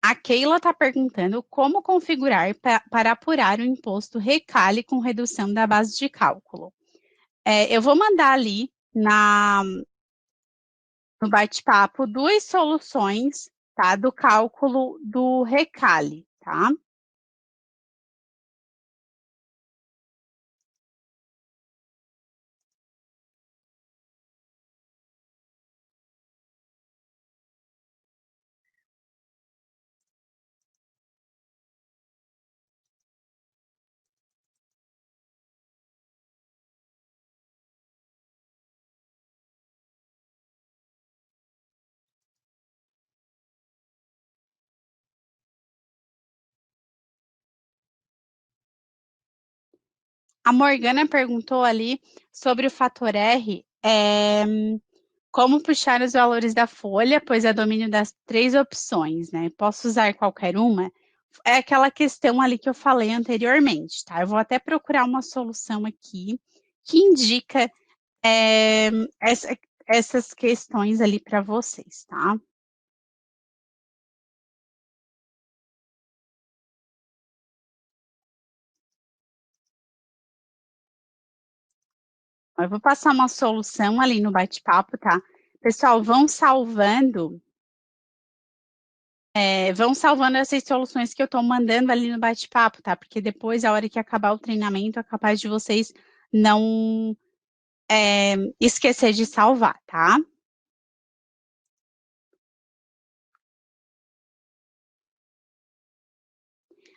A Keila está perguntando como configurar para apurar o imposto recalque com redução da base de cálculo. Eu vou mandar ali no bate-papo duas soluções, tá, do cálculo do recalque, tá? A Morgana perguntou ali sobre o fator R, como puxar os valores da folha, pois é domínio das 3 opções, né, posso usar qualquer uma? É aquela questão ali que eu falei anteriormente, tá, eu vou até procurar uma solução aqui, que indica, eh, essa essas questões ali para vocês, tá. Eu vou passar uma solução ali no bate-papo, tá. Pessoal, vão salvando essas soluções que eu estou mandando ali no bate-papo, tá? Porque depois, a hora que acabar o treinamento, é capaz de vocês não, esquecer de salvar, tá?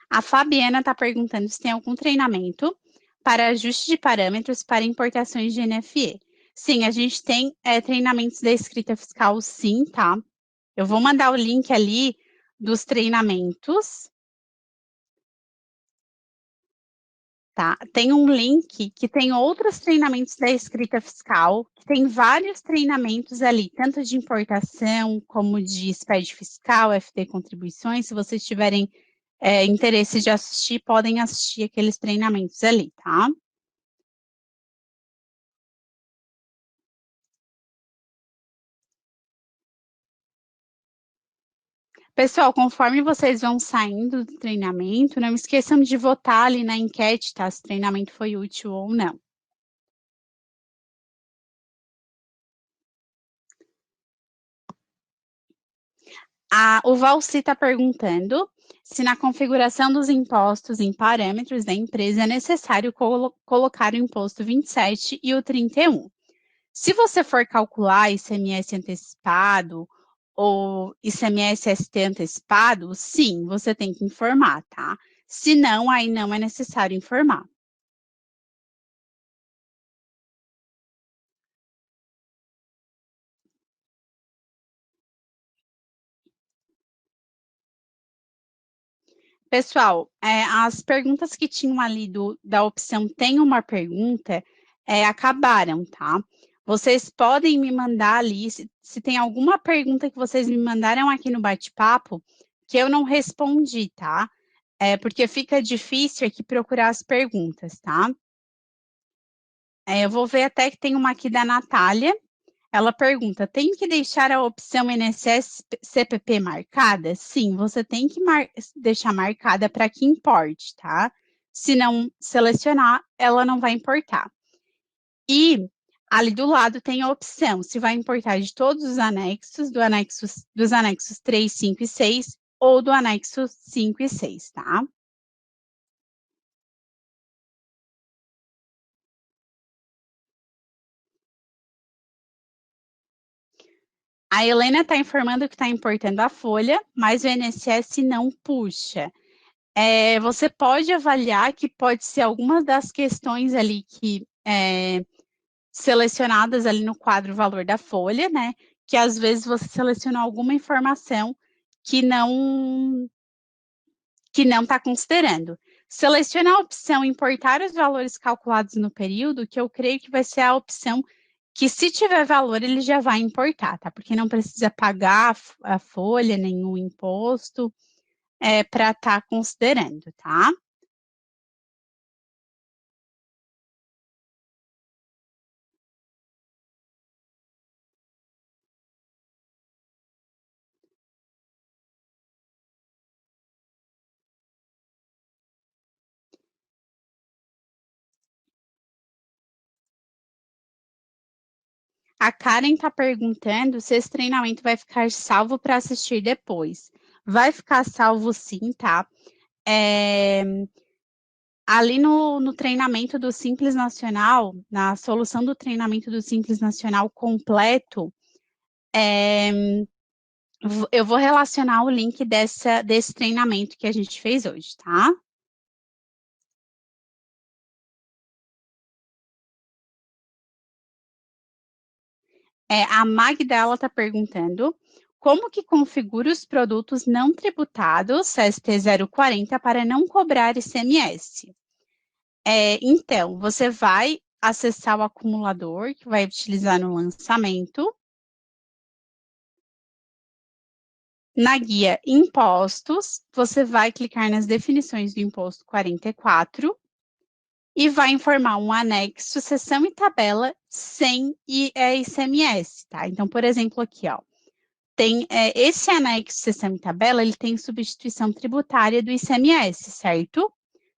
A Fabiana está perguntando se tem algum treinamento para ajuste de parâmetros para importações de NFE. Sim, a gente tem, treinamentos da escrita fiscal sim, tá? Eu vou mandar o link ali dos treinamentos. Tá, tem um link que tem outros treinamentos da escrita fiscal, que tem vários treinamentos ali, tanto de importação como de SPED fiscal, FT contribuições, se vocês tiverem, interesse de assistir, podem assistir aqueles treinamentos ali, tá. Pessoal, conforme vocês vão saindo do treinamento, não esqueçam de votar ali na enquete, tá, se o treinamento foi útil ou não. O Valci está perguntando se na configuração dos impostos em parâmetros da empresa é necessário colocar o imposto 27 e o 31. Se você for calcular ICMS antecipado ou ICMS ST antecipado, sim, você tem que informar, tá? Se não, aí não é necessário informar. Pessoal, as perguntas que tinham ali da opção tem uma pergunta, acabaram, tá? Vocês podem me mandar ali, se tem alguma pergunta que vocês me mandaram aqui no bate-papo, que eu não respondi, tá? Porque fica difícil aqui procurar as perguntas, tá? Eu vou ver até que tem uma aqui da Natália. Ela pergunta: tem que deixar a opção INSS CPP marcada? Sim, você tem que deixar marcada para que importe, tá? Se não selecionar, ela não vai importar. E ali do lado tem a opção se vai importar de todos os anexos, dos anexos 3, 5 e 6, ou do anexo 5 e 6, tá? A Helena está informando que está importando a folha, mas o INSS não puxa. Você pode avaliar que pode ser algumas das questões ali que selecionadas ali no quadro valor da folha, né? Que às vezes você selecionou alguma informação que não está considerando. Selecione a opção importar os valores calculados no período, que eu creio que vai ser a opção que, se tiver valor, ele já vai importar, tá? Porque não precisa pagar a folha, nenhum imposto, para estar considerando, tá? A Karen está perguntando se esse treinamento vai ficar salvo para assistir depois. Vai ficar salvo sim, tá? É, ali no treinamento do Simples Nacional, na solução do treinamento do Simples Nacional completo, é, eu vou relacionar o link desse treinamento que a gente fez hoje, tá? A Magda, ela está perguntando como que configura os produtos não tributados, CST 040, para não cobrar ICMS. Então, você vai acessar o acumulador, que vai utilizar no lançamento. Na guia Impostos, você vai clicar nas definições do imposto 44 e vai informar um anexo, seção e tabela sem ICMS, tá? Então, por exemplo, aqui, ó, tem esse anexo, seção e tabela, ele tem substituição tributária do ICMS, certo?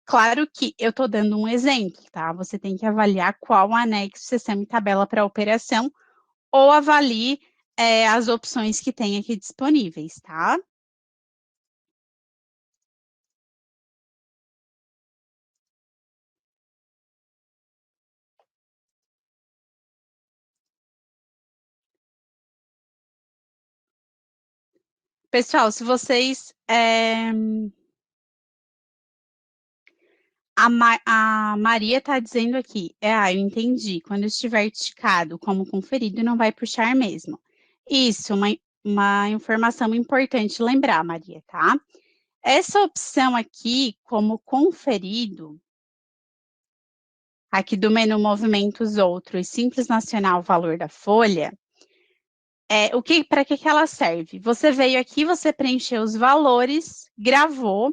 Claro que eu estou dando um exemplo, tá? Você tem que avaliar qual anexo, seção e tabela para a operação, ou avalie as opções que tem aqui disponíveis, tá? Pessoal, se vocês. A Maria está dizendo aqui, eu entendi. Quando estiver esticado como conferido, não vai puxar mesmo. Isso, uma informação importante lembrar, Maria, tá? Essa opção aqui, como conferido, aqui do menu Movimentos Outros, Simples Nacional, valor da folha, para que ela serve? Você veio aqui, você preencheu os valores, gravou,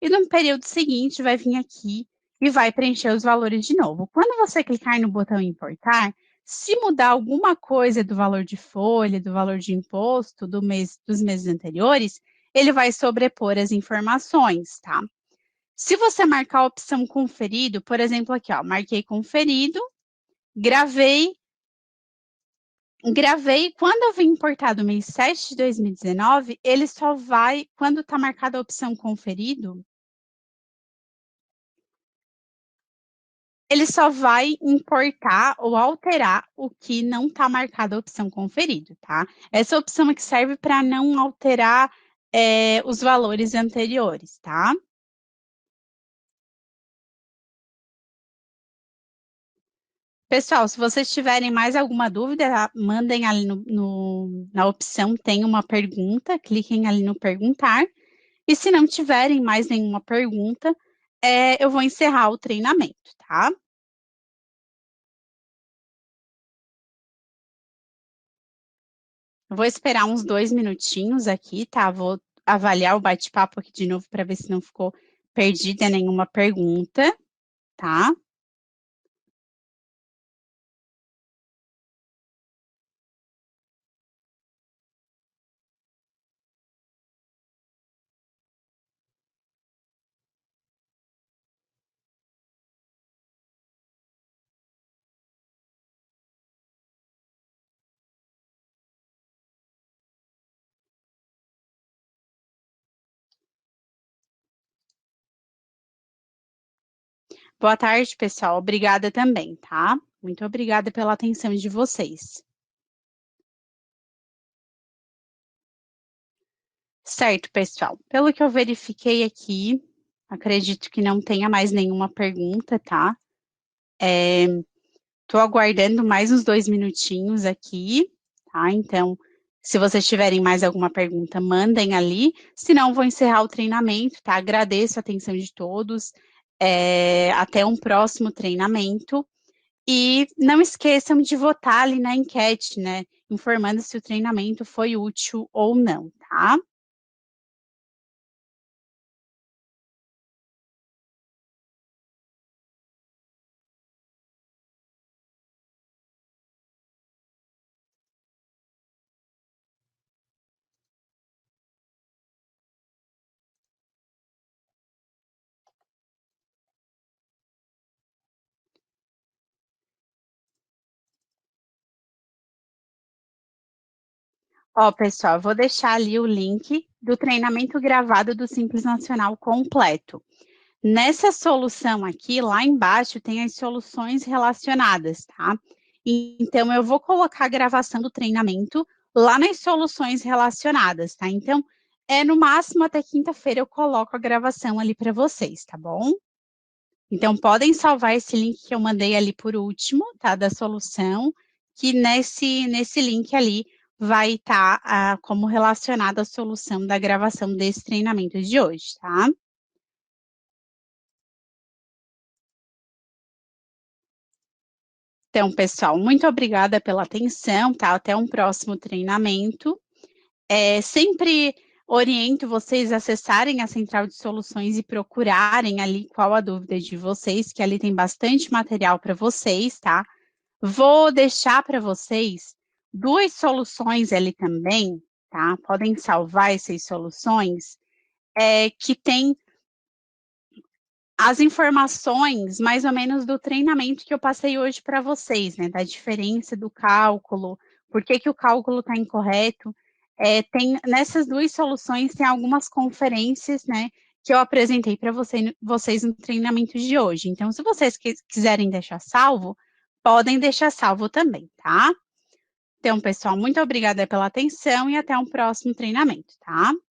e no período seguinte vai vir aqui e vai preencher os valores de novo. Quando você clicar no botão importar, se mudar alguma coisa do valor de folha, do valor de imposto dos meses anteriores, ele vai sobrepor as informações, tá? Se você marcar a opção conferido, por exemplo, aqui, ó, marquei conferido, gravei, quando eu vim importar do mês 7 de 2019, ele só vai, quando está marcada a opção conferido, ele só vai importar ou alterar o que não está marcado a opção conferido, tá? Essa opção é que serve para não alterar os valores anteriores, tá? Pessoal, se vocês tiverem mais alguma dúvida, mandem ali na opção, tem uma pergunta, cliquem ali no perguntar, E se não tiverem mais nenhuma pergunta, eu vou encerrar o treinamento, tá? Vou esperar uns 2 minutinhos aqui, tá? Vou avaliar o bate-papo aqui de novo para ver se não ficou perdida nenhuma pergunta, tá? Boa tarde, pessoal. Obrigada também, tá? Muito obrigada pela atenção de vocês. Certo, pessoal. Pelo que eu verifiquei aqui, acredito que não tenha mais nenhuma pergunta, tá? Estou aguardando mais uns 2 minutinhos aqui, tá? Então, se vocês tiverem mais alguma pergunta, mandem ali. Se não, vou encerrar o treinamento, tá? Agradeço a atenção de todos. Até um próximo treinamento. E não esqueçam de votar ali na enquete, né? Informando se o treinamento foi útil ou não, tá? Ó, pessoal, vou deixar ali o link do treinamento gravado do Simples Nacional completo. Nessa solução aqui, lá embaixo, tem as soluções relacionadas, tá? Então, eu vou colocar a gravação do treinamento lá nas soluções relacionadas, tá? Então, no máximo até quinta-feira eu coloco a gravação ali para vocês, tá bom? Então, podem salvar esse link que eu mandei ali por último, tá? Da solução, que nesse link ali vai estar como relacionada a solução da gravação desse treinamento de hoje, tá? Então, pessoal, muito obrigada pela atenção, tá? Até um próximo treinamento. Sempre oriento vocês a acessarem a central de soluções e procurarem ali qual a dúvida de vocês, que ali tem bastante material para vocês, tá? Vou deixar para vocês 2 soluções ali também, tá? Podem salvar essas soluções, que tem as informações, mais ou menos, do treinamento que eu passei hoje para vocês, né, da diferença do cálculo, por que que o cálculo está incorreto. Tem nessas 2 soluções, tem algumas conferências, né, que eu apresentei para vocês no treinamento de hoje. Então, se vocês quiserem deixar salvo, podem deixar salvo também, tá? Então, pessoal, muito obrigada pela atenção e até um próximo treinamento, tá?